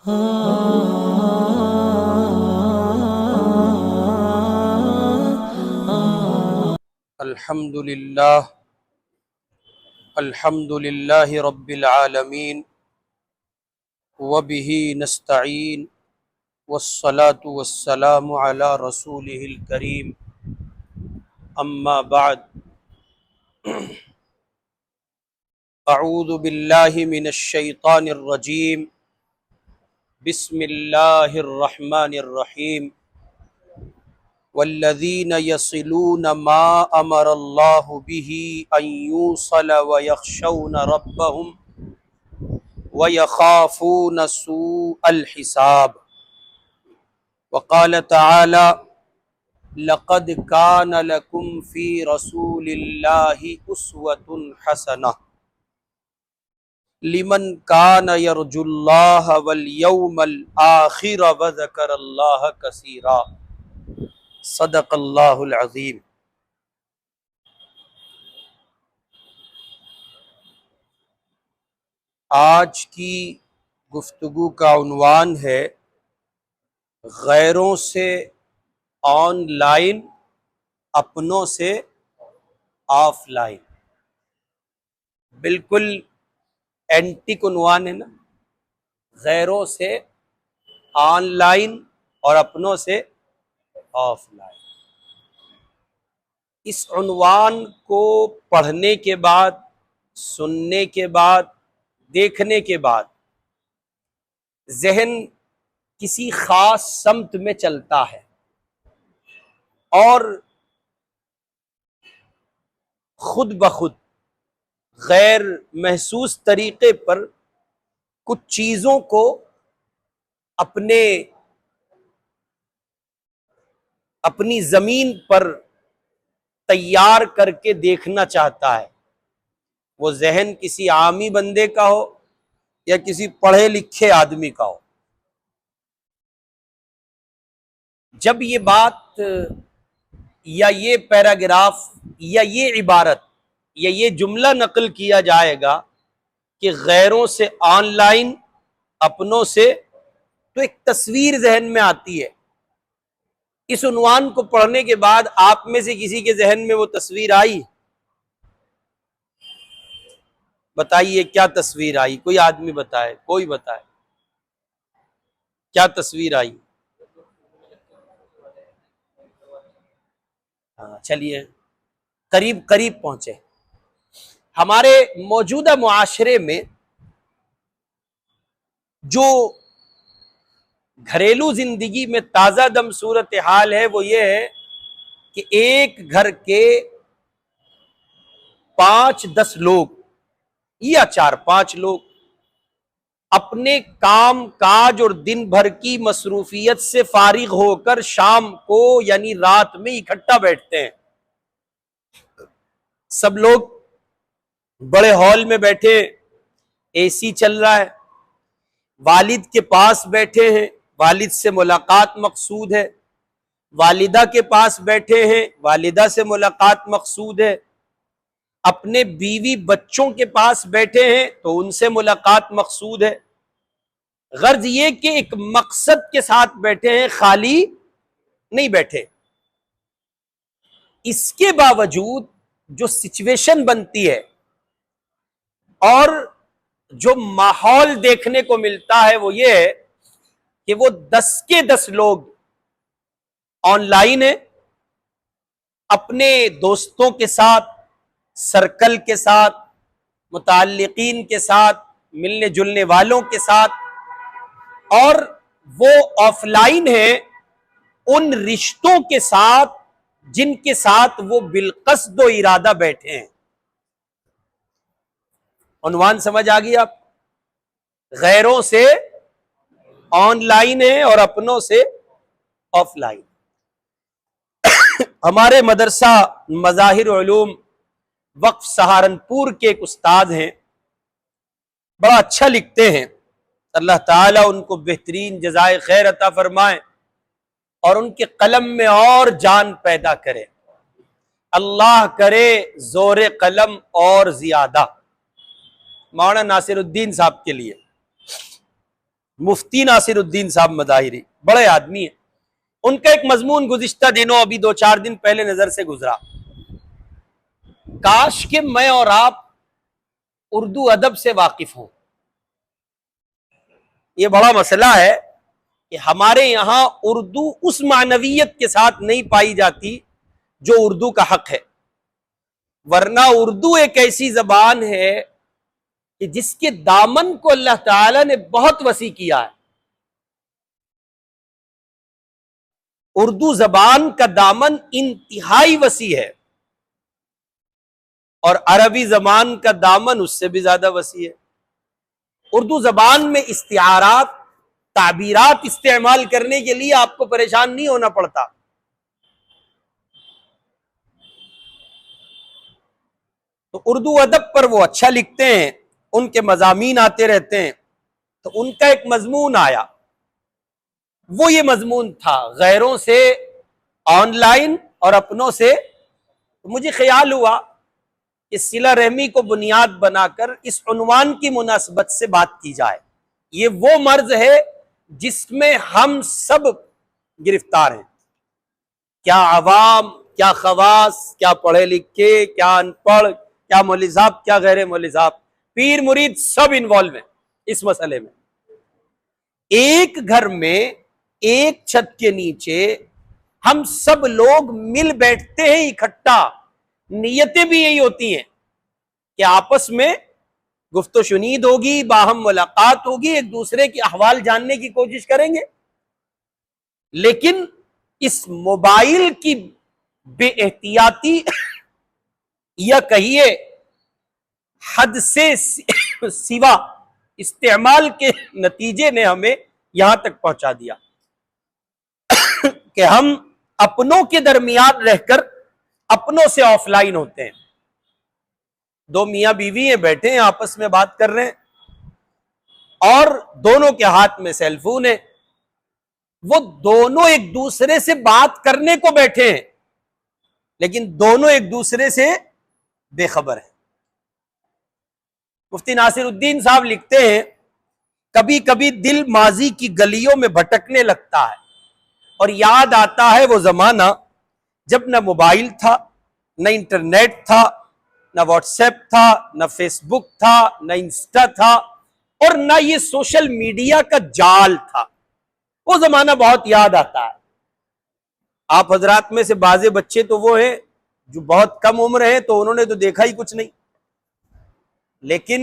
الحمد للہ رب العالمین وبہ نستعین والصلاة والسلام علی رسولہ الکریم اما بعد اعوذ باللہ من الشیطان الرجیم بسم اللہ الرحمن الرحیم والذین یصلون ما امر اللہ بہ ان یوصل ویخشون ربہم وَيَخَافُونَ سُوءَ الْحِسَابِ وقال تعالی لَقَدْ كَانَ لَكُمْ فِي رَسُولِ اللَّهِ أُسْوَةٌ حَسَنَةٌ لِمَنْ كَانَ يَرْجُو اللَّهَ وَالْيَوْمَ الْآخِرَ وَذَكَرَ اللَّهَ كَثِيرًا صدق اللہ العظیم۔ آج کی گفتگو کا عنوان ہے غیروں سے آن لائن، اپنوں سے آف لائن۔ بالکل اینٹک عنوان ہے نا، غیروں سے آن لائن اور اپنوں سے آف لائن۔ اس عنوان کو پڑھنے کے بعد، سننے کے بعد، دیکھنے کے بعد ذہن کسی خاص سمت میں چلتا ہے اور خود بخود غیر محسوس طریقے پر کچھ چیزوں کو اپنی زمین پر تیار کر کے دیکھنا چاہتا ہے۔ وہ ذہن کسی عامی بندے کا ہو یا کسی پڑھے لکھے آدمی کا ہو۔ جب یہ بات یا یہ پیراگراف یا یہ عبارت یا یہ جملہ نقل کیا جائے گا کہ غیروں سے آن لائن، اپنوں سے، تو ایک تصویر ذہن میں آتی ہے۔ اس عنوان کو پڑھنے کے بعد آپ میں سے کسی کے ذہن میں وہ تصویر آئی؟ بتائیے کیا تصویر آئی؟ کوئی آدمی بتائے، کوئی بتائے کیا تصویر آئی؟ چلیے قریب قریب پہنچے۔ ہمارے موجودہ معاشرے میں جو گھریلو زندگی میں تازہ دم صورتحال ہے وہ یہ ہے کہ ایک گھر کے 5-10 لوگ یا 4-5 لوگ اپنے کام کاج اور دن بھر کی مصروفیت سے فارغ ہو کر شام کو یعنی رات میں اکٹھا بیٹھتے ہیں۔ سب لوگ بڑے ہال میں بیٹھے، اے سی چل رہا ہے، والد کے پاس بیٹھے ہیں، والد سے ملاقات مقصود ہے، والدہ کے پاس بیٹھے ہیں، والدہ سے ملاقات مقصود ہے، اپنے بیوی بچوں کے پاس بیٹھے ہیں تو ان سے ملاقات مقصود ہے۔ غرض یہ کہ ایک مقصد کے ساتھ بیٹھے ہیں، خالی نہیں بیٹھے۔ اس کے باوجود جو سچویشن بنتی ہے اور جو ماحول دیکھنے کو ملتا ہے وہ یہ ہے کہ وہ 10 کے 10 لوگ آن لائن ہیں، اپنے دوستوں کے ساتھ، سرکل کے ساتھ، متعلقین کے ساتھ، ملنے جلنے والوں کے ساتھ، اور وہ آف لائن ہیں ان رشتوں کے ساتھ جن کے ساتھ وہ بالقصد و ارادہ بیٹھے ہیں۔ عنوان سمجھ آ گئی آپ؟ غیروں سے آن لائن ہے اور اپنوں سے آف لائن۔ ہمارے مدرسہ مظاہر علوم وقف سہارنپور کے ایک استاد ہیں، بڑا اچھا لکھتے ہیں، اللہ تعالیٰ ان کو بہترین جزائے خیر عطا فرمائے اور ان کے قلم میں اور جان پیدا کرے، اللہ کرے زور قلم اور زیادہ۔ مولانا ناصر الدین صاحب کے لیے مفتی ناصر الدین صاحب مظاہری بڑے آدمی ہیں. ان کا ایک مضمون گزشتہ دنوں ابھی 2-4 دن پہلے نظر سے گزرا. کاش کہ میں اور آپ اردو ادب سے واقف ہوں. یہ بڑا مسئلہ ہے کہ ہمارے یہاں اردو اس معنویت کے ساتھ نہیں پائی جاتی جو اردو کا حق ہے. ورنہ اردو ایک ایسی زبان ہے کہ جس کے دامن کو اللہ تعالی نے بہت وسیع کیا ہے. اردو زبان کا دامن انتہائی وسیع ہے اور عربی زبان کا دامن اس سے بھی زیادہ وسیع ہے. اردو زبان میں استعارات، تعبیرات استعمال کرنے کے لیے آپ کو پریشان نہیں ہونا پڑتا. تو اردو ادب پر وہ اچھا لکھتے ہیں، ان کے مضامین آتے رہتے ہیں. تو ان کا ایک مضمون آیا، وہ یہ مضمون تھا غیروں سے آن لائن اور اپنوں سے. مجھے خیال ہوا کہ صلہ رحمی کو بنیاد بنا کر اس عنوان کی مناسبت سے بات کی جائے. یہ وہ مرض ہے جس میں ہم سب گرفتار ہیں، کیا عوام، کیا خواص، کیا پڑھے لکھے، کیا ان پڑھ، کیا مولوی صاحب، کیا غیر مولوی صاحب، پیر مرید سب انوالو ہیں اس مسئلے میں. ایک گھر میں ایک چھت کے نیچے ہم سب لوگ مل بیٹھتے ہیں اکٹھا. نیتیں بھی یہی ہوتی ہیں کہ آپس میں گفت و شنید ہوگی، باہم ملاقات ہوگی، ایک دوسرے کے احوال جاننے کی کوشش کریں گے. لیکن اس موبائل کی بے احتیاطی یا کہیے حد سے سوا استعمال کے نتیجے نے ہمیں یہاں تک پہنچا دیا کہ ہم اپنوں کے درمیان رہ کر اپنوں سے آف لائن ہوتے ہیں. دو میاں بیوی ہیں، بیٹھے ہیں آپس میں بات کر رہے ہیں اور دونوں کے ہاتھ میں سیل فون ہے. وہ دونوں ایک دوسرے سے بات کرنے کو بیٹھے ہیں لیکن دونوں ایک دوسرے سے بے خبر ہیں. مفتی ناصر الدین صاحب لکھتے ہیں کبھی کبھی دل ماضی کی گلیوں میں بھٹکنے لگتا ہے اور یاد آتا ہے وہ زمانہ جب نہ موبائل تھا، نہ انٹرنیٹ تھا، نہ واٹس ایپ تھا، نہ فیس بک تھا، نہ انسٹا تھا اور نہ یہ سوشل میڈیا کا جال تھا. وہ زمانہ بہت یاد آتا ہے. آپ حضرات میں سے بعض بچے تو وہ ہیں جو بہت کم عمر ہیں تو انہوں نے تو دیکھا ہی کچھ نہیں. لیکن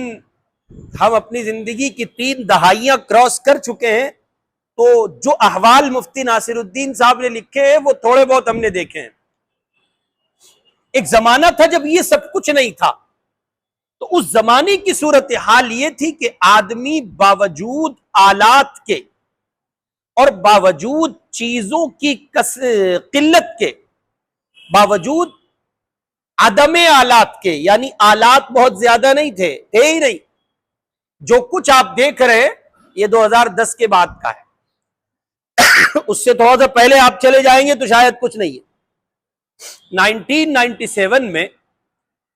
ہم اپنی زندگی کی 3 دہائیاں کراس کر چکے ہیں تو جو احوال مفتی ناصر الدین صاحب نے لکھے ہیں وہ تھوڑے بہت ہم نے دیکھے ہیں. ایک زمانہ تھا جب یہ سب کچھ نہیں تھا. تو اس زمانے کی صورتحال یہ تھی کہ آدمی باوجود آلات کے اور باوجود چیزوں کی قلت کے، باوجود عدم آلات کے، یعنی آلات بہت زیادہ نہیں تھے ہی نہیں. جو کچھ آپ دیکھ رہے ہیں یہ 2010 کے بعد کا ہے. اس سے تھوڑا سا پہلے آپ چلے جائیں گے تو شاید کچھ نہیں ہے. 1997 میں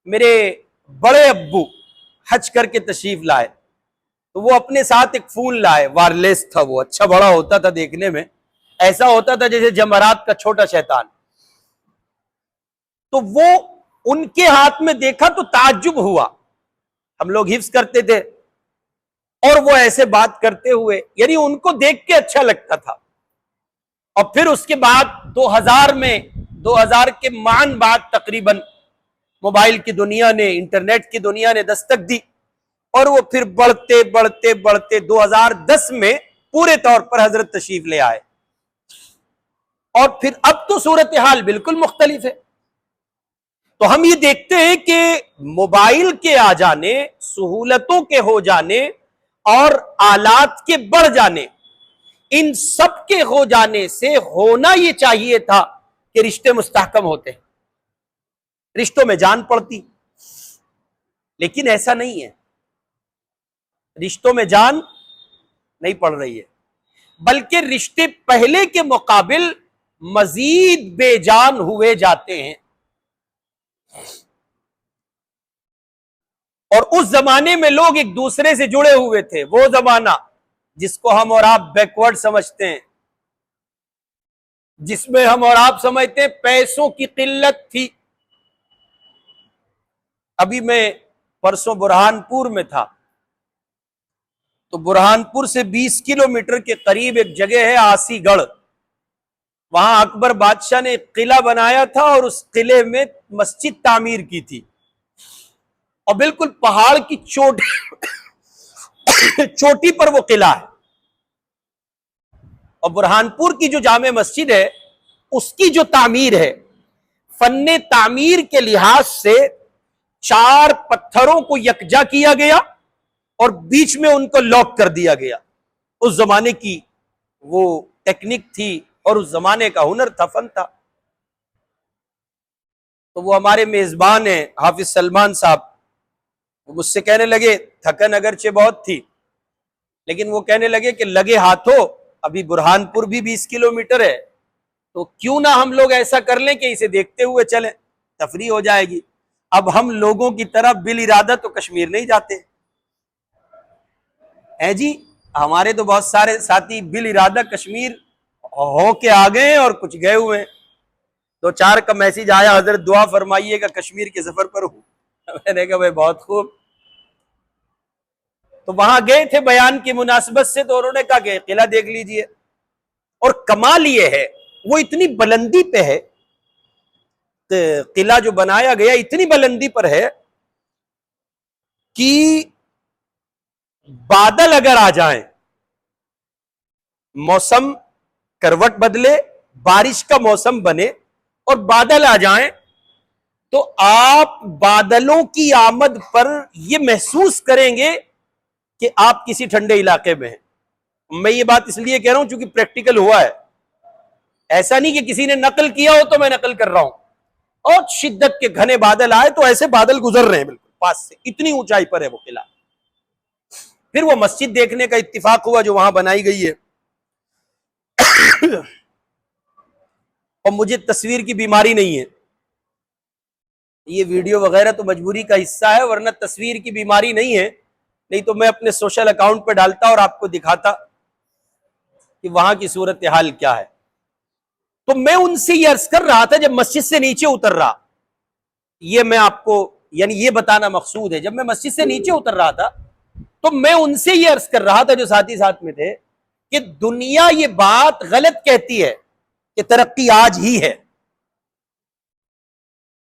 میرے بڑے ابو حج کر کے تشریف لائے تو وہ اپنے ساتھ ایک فون لائے، وائرلیس تھا، وہ اچھا بڑا ہوتا تھا، دیکھنے میں ایسا ہوتا تھا جیسے جمرات کا چھوٹا شیطان. تو وہ ان کے ہاتھ میں دیکھا تو تعجب ہوا. ہم لوگ حفظ کرتے تھے اور وہ ایسے بات کرتے ہوئے، یعنی ان کو دیکھ کے اچھا لگتا تھا. اور پھر اس کے بعد 2000 کے مان بعد تقریباً موبائل کی دنیا نے، انٹرنیٹ کی دنیا نے دستک دی اور وہ پھر بڑھتے بڑھتے بڑھتے 2010 میں پورے طور پر حضرت تشریف لے آئے. اور پھر اب تو صورتحال بالکل مختلف ہے. تو ہم یہ دیکھتے ہیں کہ موبائل کے آ جانے، سہولتوں کے ہو جانے اور آلات کے بڑھ جانے، ان سب کے ہو جانے سے ہونا یہ چاہیے تھا کہ رشتے مستحکم ہوتے، رشتوں میں جان پڑتی. لیکن ایسا نہیں ہے، رشتوں میں جان نہیں پڑ رہی ہے بلکہ رشتے پہلے کے مقابل مزید بے جان ہوئے جاتے ہیں. اور اس زمانے میں لوگ ایک دوسرے سے جڑے ہوئے تھے، وہ زمانہ جس کو ہم اور آپ بیکورڈ سمجھتے ہیں، جس میں ہم اور آپ سمجھتے ہیں پیسوں کی قلت تھی۔ ابھی میں پرسوں برہان پور میں تھا، تو برہان پور سے 20 کلومیٹر کے قریب ایک جگہ ہے آسی گڑھ، وہاں اکبر بادشاہ نے ایک قلعہ بنایا تھا اور اس قلعے میں مسجد تعمیر کی تھی، اور بالکل پہاڑ کی چوٹی پر وہ قلعہ ہے۔ اور برہان پور کی جو جامع مسجد ہے اس کی جو تعمیر ہے، فن تعمیر کے لحاظ سے 4 پتھروں کو یکجا کیا گیا اور بیچ میں ان کو لاک کر دیا گیا۔ اس زمانے کی وہ ٹیکنک تھی اور اس زمانے کا ہنر تھا، فن تھا۔ تو وہ ہمارے میزبان ہیں حافظ سلمان صاحب، وہ مجھ سے کہنے لگے، تھکن اگرچہ بہت تھی لیکن وہ کہنے لگے کہ لگے ہاتھوں ابھی برہان پور بھی 20 کلومیٹر ہے، تو کیوں نہ ہم لوگ ایسا کر لیں کہ اسے دیکھتے ہوئے چلیں، تفریح ہو جائے گی۔ اب ہم لوگوں کی طرح بالارادہ تو کشمیر نہیں جاتے ہیں جی، ہمارے تو بہت سارے ساتھی بالارادہ کشمیر ہو کے آ گئے اور کچھ گئے ہوئے ہیں۔ 2-4 کا میسج آیا، حضرت دعا فرمائیے گا کشمیر کے سفر پر ہوں۔ میں نے کہا بھائی بہت خوب۔ تو وہاں گئے تھے بیان کی مناسبت سے، تو انہوں نے کہا کہ قلعہ دیکھ لیجئے، اور کمال یہ ہے وہ اتنی بلندی پہ ہے، قلعہ جو بنایا گیا اتنی بلندی پر ہے کہ بادل اگر آ جائیں، موسم کروٹ بدلے، بارش کا موسم بنے اور بادل آ جائیں، تو آپ بادلوں کی آمد پر یہ محسوس کریں گے کہ آپ کسی ٹھنڈے علاقے میں ہیں۔ میں یہ بات اس لیے کہہ رہا ہوں چونکہ پریکٹیکل ہوا ہے، ایسا نہیں کہ کسی نے نقل کیا ہو تو میں نقل کر رہا ہوں۔ اور شدت کے گھنے بادل آئے تو ایسے بادل گزر رہے ہیں بالکل پاس سے، اتنی اونچائی پر ہے وہ قلعہ۔ پھر وہ مسجد دیکھنے کا اتفاق ہوا جو وہاں بنائی گئی ہے، اور مجھے تصویر کی بیماری نہیں ہے، یہ ویڈیو وغیرہ تو مجبوری کا حصہ ہے، ورنہ تصویر کی بیماری نہیں ہے، نہیں تو میں اپنے سوشل اکاؤنٹ پہ ڈالتا اور آپ کو دکھاتا کہ وہاں کی صورتحال کیا ہے۔ تو میں ان سے یہ عرض کر رہا تھا جب مسجد سے نیچے اتر رہا، یہ میں آپ کو یعنی یہ بتانا مقصود ہے، جب میں مسجد سے نیچے اتر رہا تھا تو میں ان سے یہ عرض کر رہا تھا جو ساتھی ساتھ میں تھے کہ دنیا یہ بات غلط کہتی ہے کہ ترقی آج ہی ہے۔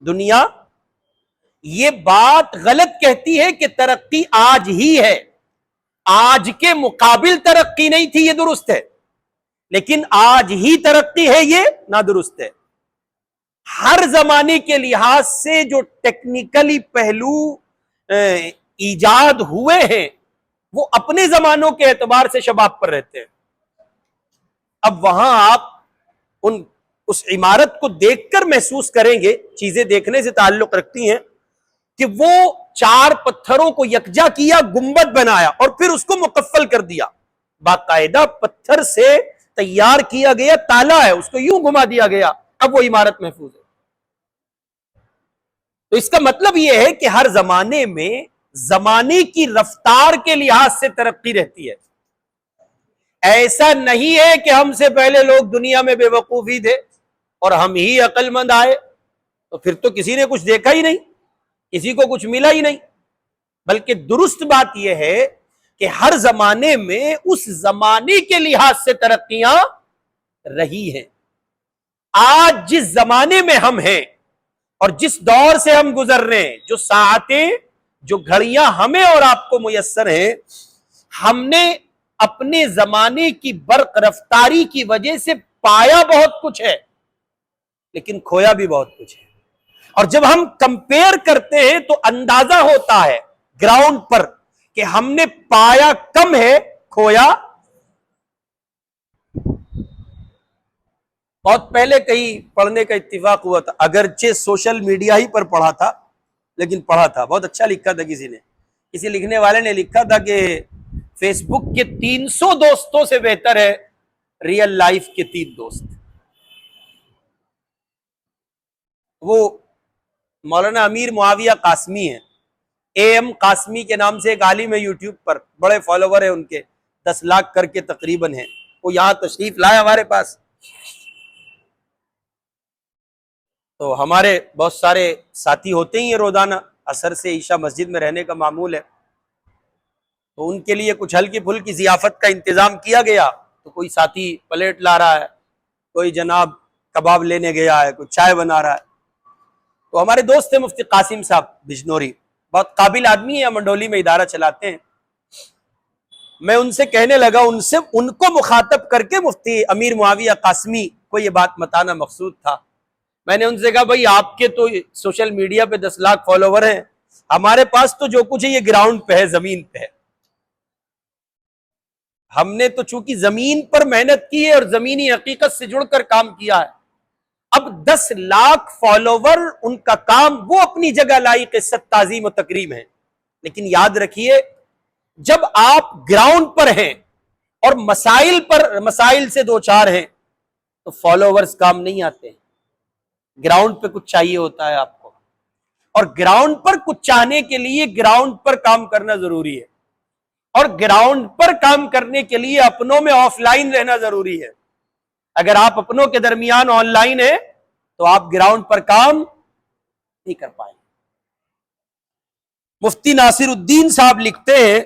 دنیا یہ بات غلط کہتی ہے کہ ترقی آج ہی ہے، آج کے مقابل ترقی نہیں تھی، یہ درست ہے، لیکن آج ہی ترقی ہے یہ نادرست ہے۔ ہر زمانے کے لحاظ سے جو ٹیکنیکلی پہلو ایجاد ہوئے ہیں وہ اپنے زمانوں کے اعتبار سے شباب پر رہتے ہیں۔ اب وہاں آپ اس عمارت کو دیکھ کر محسوس کریں گے، چیزیں دیکھنے سے تعلق رکھتی ہیں، کہ وہ 4 پتھروں کو یکجا کیا، گنبد بنایا اور پھر اس کو مقفل کر دیا، باقاعدہ پتھر سے تیار کیا گیا تالا ہے، اس کو یوں گھما دیا گیا، اب وہ عمارت محفوظ ہے۔ تو اس کا مطلب یہ ہے کہ ہر زمانے میں زمانے کی رفتار کے لحاظ سے ترقی رہتی ہے۔ ایسا نہیں ہے کہ ہم سے پہلے لوگ دنیا میں بے وقوفی تھے اور ہم ہی عقل مند آئے، تو پھر تو کسی نے کچھ دیکھا ہی نہیں، کسی کو کچھ ملا ہی نہیں۔ بلکہ درست بات یہ ہے کہ ہر زمانے میں اس زمانے کے لحاظ سے ترقیاں رہی ہیں۔ آج جس زمانے میں ہم ہیں اور جس دور سے ہم گزر رہے ہیں، جو ساعتیں، جو گھڑیاں ہمیں اور آپ کو میسر ہیں، ہم نے اپنے زمانے کی برق رفتاری کی وجہ سے پایا بہت کچھ ہے لیکن کھویا بھی بہت کچھ ہے۔ اور جب ہم کمپیئر کرتے ہیں تو اندازہ ہوتا ہے گراؤنڈ پر کہ ہم نے پایا کم ہے، کھویا بہت پہلے کہیں پڑھنے کا اتفاق ہوا تھا، اگرچہ سوشل میڈیا ہی پر پڑھا تھا لیکن پڑھا تھا، بہت اچھا لکھا تھا کسی لکھنے والے نے لکھا تھا کہ فیس بک کے 300 دوستوں سے بہتر ہے ریئل لائف کے 3 دوست۔ وہ مولانا امیر معاویہ قاسمی ہیں، اے ایم قاسمی کے نام سے ایک عالم ہے یوٹیوب پر، بڑے فالوور ہیں ان کے، 10 لاکھ کر کے تقریباً ہیں، وہ یہاں تشریف لائے ہمارے پاس. تو ہمارے بہت سارے ساتھی ہوتے ہی ہیں، روزانہ عصر سے عشاء مسجد میں رہنے کا معمول ہے، تو ان کے لیے کچھ ہلکی پھلکی ضیافت کا انتظام کیا گیا. تو کوئی ساتھی پلیٹ لا رہا ہے، کوئی جناب کباب لینے گیا ہے، کوئی چائے بنا رہا ہے. تو ہمارے دوست ہیں مفتی قاسم صاحب بجنوری، بہت قابل آدمی ہیں، منڈولی میں ادارہ چلاتے ہیں. میں ان سے کہنے لگا، ان کو مخاطب کر کے مفتی امیر معاویہ قاسمی کو یہ بات بتانا مقصود تھا. میں نے ان سے کہا بھائی آپ کے تو سوشل میڈیا پہ 10 لاکھ فالوور ہیں، ہمارے پاس تو جو کچھ ہے یہ گراؤنڈ پہ ہے، زمین پہ ہے. ہم نے تو چونکہ زمین پر محنت کی ہے اور زمینی حقیقت سے جڑ کر کام کیا ہے. اب 10 لاکھ فالوور ان کا کام وہ اپنی جگہ لائق عزت تعظیم و تکریم ہے، لیکن یاد رکھیے جب آپ گراؤنڈ پر ہیں اور مسائل سے دو چار ہیں تو فالوورز کام نہیں آتے. گراؤنڈ پہ کچھ چاہیے ہوتا ہے آپ کو، اور گراؤنڈ پر کچھ چاہنے کے لیے گراؤنڈ پر کام کرنا ضروری ہے، اور گراؤنڈ پر کام کرنے کے لیے اپنوں میں آف لائن رہنا ضروری ہے. اگر آپ اپنوں کے درمیان آن لائن ہیں تو آپ گراؤنڈ پر کام نہیں کر پائیں. مفتی ناصر الدین صاحب لکھتے ہیں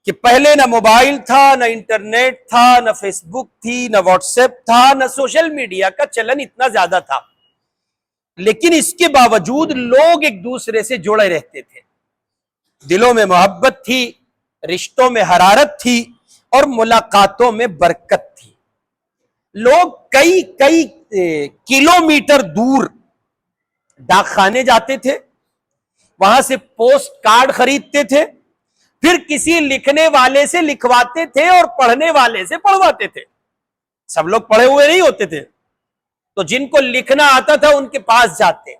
کہ پہلے نہ موبائل تھا، نہ انٹرنیٹ تھا، نہ فیس بک تھی، نہ واٹس ایپ تھا، نہ سوشل میڈیا کا چلن اتنا زیادہ تھا، لیکن اس کے باوجود لوگ ایک دوسرے سے جڑے رہتے تھے. دلوں میں محبت تھی، رشتوں میں حرارت تھی اور ملاقاتوں میں برکت تھی. لوگ کئی کلومیٹر دور ڈاک خانے جاتے تھے، وہاں سے پوسٹ کارڈ خریدتے تھے، پھر کسی لکھنے والے سے لکھواتے تھے اور پڑھنے والے سے پڑھواتے تھے. سب لوگ پڑھے ہوئے نہیں ہوتے تھے، تو جن کو لکھنا آتا تھا ان کے پاس جاتے،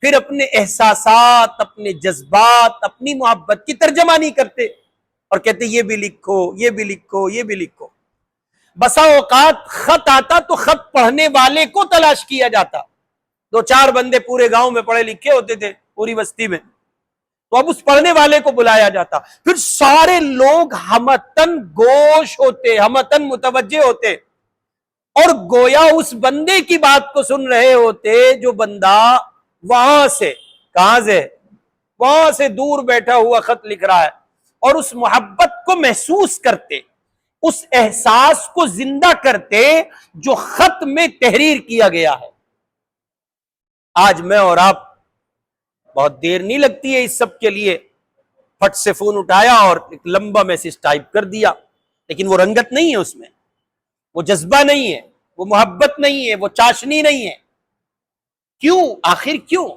پھر اپنے احساسات، اپنے جذبات، اپنی محبت کی ترجمانی کرتے اور کہتے یہ بھی لکھو، یہ بھی لکھو، یہ بھی لکھو. بسا اوقات خط آتا تو خط پڑھنے والے کو تلاش کیا جاتا. 2-4 بندے پورے گاؤں میں پڑھے لکھے ہوتے تھے، پوری بستی میں، تو اب اس پڑھنے والے کو بلایا جاتا. پھر سارے لوگ ہمتن گوش ہوتے، ہمتن متوجہ ہوتے اور گویا اس بندے کی بات کو سن رہے ہوتے جو بندہ وہاں سے، کہاں سے، وہاں سے دور بیٹھا ہوا خط لکھ رہا ہے، اور اس محبت کو محسوس کرتے، اس احساس کو زندہ کرتے جو خط میں تحریر کیا گیا ہے. آج میں اور آپ بہت دیر نہیں لگتی ہے اس سب کے لیے، پھٹ سے فون اٹھایا اور ایک لمبا میسج ٹائپ کر دیا، لیکن وہ رنگت نہیں ہے، اس میں وہ جذبہ نہیں ہے، وہ محبت نہیں ہے، وہ چاشنی نہیں ہے. کیوں؟ آخر کیوں؟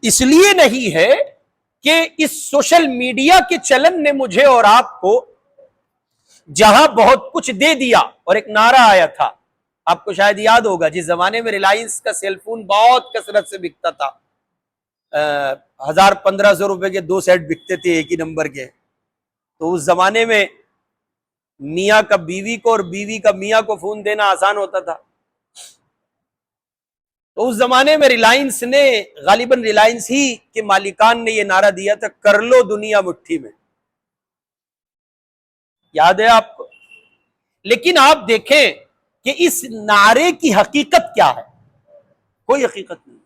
اس لیے نہیں ہے کہ اس سوشل میڈیا کے چلن نے مجھے اور آپ کو جہاں بہت کچھ دے دیا. اور ایک نعرہ آیا تھا، آپ کو شاید یاد ہوگا، جس زمانے میں ریلائنس کا سیل فون بہت کثرت سے بکتا تھا، 1000-1500 روپے کے 2 سیٹ بکتے تھے ایک ہی نمبر کے. تو اس زمانے میں میاں کا بیوی کو اور بیوی کا میاں کو فون دینا آسان ہوتا تھا. تو اس زمانے میں ریلائنس نے، غالباً ریلائنس ہی کے مالکان نے یہ نعرہ دیا تھا، کر لو دنیا مٹھی میں. یاد ہے آپ کو؟ لیکن آپ دیکھیں کہ اس نعرے کی حقیقت کیا ہے؟ کوئی حقیقت نہیں.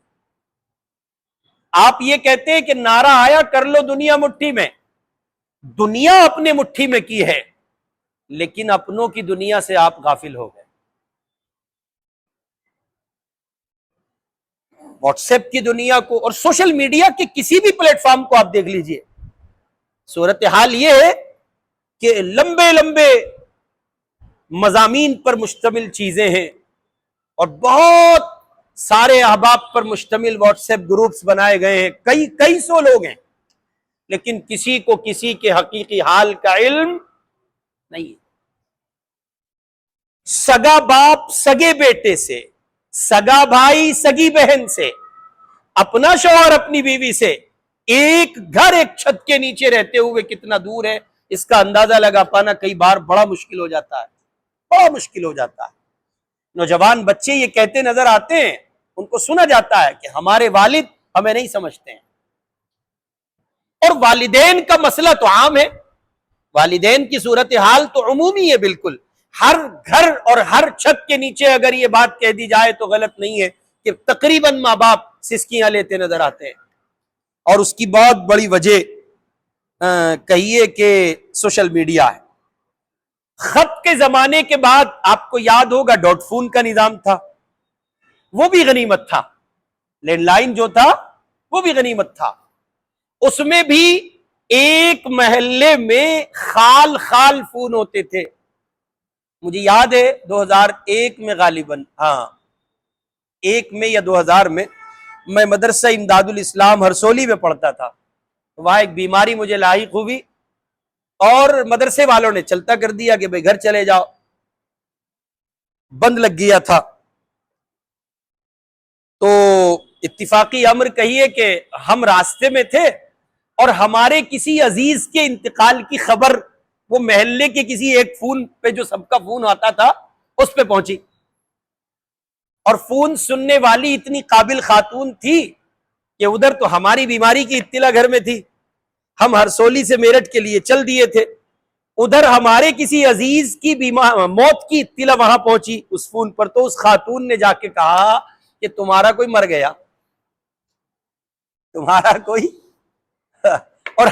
آپ یہ کہتے ہیں کہ نعرہ آیا کر لو دنیا مٹھی میں، دنیا اپنے مٹھی میں کی ہے، لیکن اپنوں کی دنیا سے آپ غافل ہو گئے. واٹس ایپ کی دنیا کو اور سوشل میڈیا کے کسی بھی پلیٹ فارم کو آپ دیکھ لیجئے، صورتحال یہ ہے کہ لمبے لمبے مضامین پر مشتمل چیزیں ہیں اور بہت سارے احباب پر مشتمل واٹس ایپ گروپس بنائے گئے ہیں، کئی سو لوگ ہیں، لیکن کسی کو کسی کے حقیقی حال کا علم نہیں. سگا باپ سگے بیٹے سے، سگا بھائی سگی بہن سے، اپنا شوہر اپنی بیوی سے ایک گھر ایک چھت کے نیچے رہتے ہوئے کتنا دور ہے، اس کا اندازہ لگا پانا کئی بار بڑا مشکل ہو جاتا ہے، بڑا مشکل ہو جاتا ہے. نوجوان بچے یہ کہتے نظر آتے ہیں، ان کو سنا جاتا ہے کہ ہمارے والد ہمیں نہیں سمجھتے ہیں. اور والدین کا مسئلہ تو عام ہے، والدین کی صورتحال تو عمومی ہے بالکل، ہر گھر اور ہر چھت کے نیچے اگر یہ بات کہہ دی جائے تو غلط نہیں ہے کہ تقریباً ماں باپ سسکیاں لیتے نظر آتے ہیں، اور اس کی بہت بڑی وجہ کہیے کہ سوشل میڈیا ہے۔ خط کے زمانے کے بعد آپ کو یاد ہوگا ڈاٹ فون کا نظام تھا، وہ بھی غنیمت تھا، لینڈ لائن جو تھا وہ بھی غنیمت تھا، اس میں بھی ایک محلے میں خال خال فون ہوتے تھے۔ مجھے یاد ہے 2001 میں غالباً، ہاں 1 میں یا 2000 میں مدرسہ امداد الاسلام ہرسولی میں پڑھتا تھا، وہاں ایک بیماری مجھے لاحق ہوئی اور مدرسے والوں نے چلتا کر دیا کہ بھئی گھر چلے جاؤ، بند لگ گیا تھا۔ تو اتفاقی امر کہیے کہ ہم راستے میں تھے اور ہمارے کسی عزیز کے انتقال کی خبر وہ محلے کے کسی ایک فون پہ جو سب کا فون آتا تھا اس پہ پہنچی، اور فون سننے والی اتنی قابل خاتون تھی کہ ادھر تو ہماری بیماری کی اطلاع گھر میں تھی، ہم ہرسولی سے میرٹھ کے لیے چل دیے تھے، ادھر ہمارے کسی عزیز کی موت کی اطلاع وہاں پہنچی اس فون پر، تو اس خاتون نے جا کے کہا کہ تمہارا کوئی مر گیا، تمہارا کوئی اور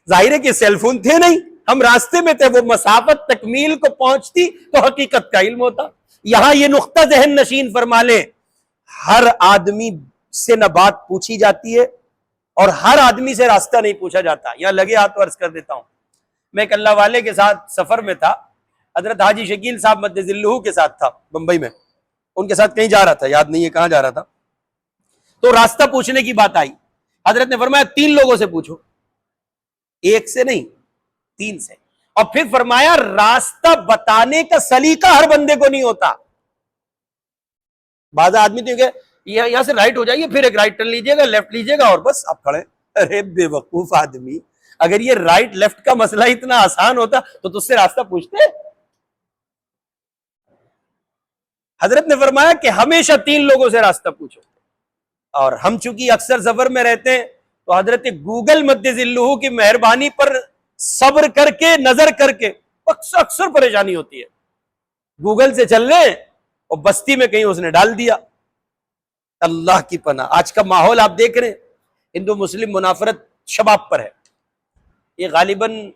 ظاہر ہے کہ سیل فون تھے نہیں، ہم راستے میں تھے، وہ مسافت تکمیل کو پہنچتی تو حقیقت کا علم ہوتا۔ یہاں یہ نقطہ ذہن نشین فرما لیں، ہر آدمی سے نہ بات پوچھی جاتی ہے اور ہر آدمی سے راستہ نہیں پوچھا جاتا۔ یہاں لگے ہاتھ عرض کر دیتا ہوں، میں ایک اللہ والے کے ساتھ سفر میں تھا، حضرت حاجی شکیل صاحب مدذلہ کے ساتھ تھا بمبئی میں، ان کے ساتھ کہیں جا رہا تھا، یاد نہیں ہے کہاں جا رہا تھا، تو راستہ پوچھنے کی بات آئی، حضرت نے فرمایا 3 لوگوں سے پوچھو، 1 سے نہیں 3 سے، اور پھر فرمایا راستہ بتانے کا سلیقہ ہر بندے کو نہیں ہوتا۔ بعض آدمی تو کہ یہاں سے رائٹ ہو جائیے، پھر ایک رائٹ ٹرن لیجیے گا، لیفٹ لیجیے گا اور بس آپ کھڑے۔ ارے بے وقوف آدمی، اگر یہ رائٹ لیفٹ کا مسئلہ اتنا آسان ہوتا تو تجھ سے راستہ پوچھتے؟ حضرت نے فرمایا کہ ہمیشہ 3 لوگوں سے راستہ پوچھو، اور ہم چونکہ اکثر سفر میں رہتے ہیں تو حضرت گوگل مدذلہ کی مہربانی پر صبر کر کے نظر کر کے اکثر پریشانی ہوتی ہے، گوگل سے چل رہے اور بستی میں کہیں اس نے ڈال دیا۔ اللہ کی پناہ، آج کا ماحول آپ دیکھ رہے ہیں، ہندو مسلم منافرت شباب پر ہے۔ یہ غالباً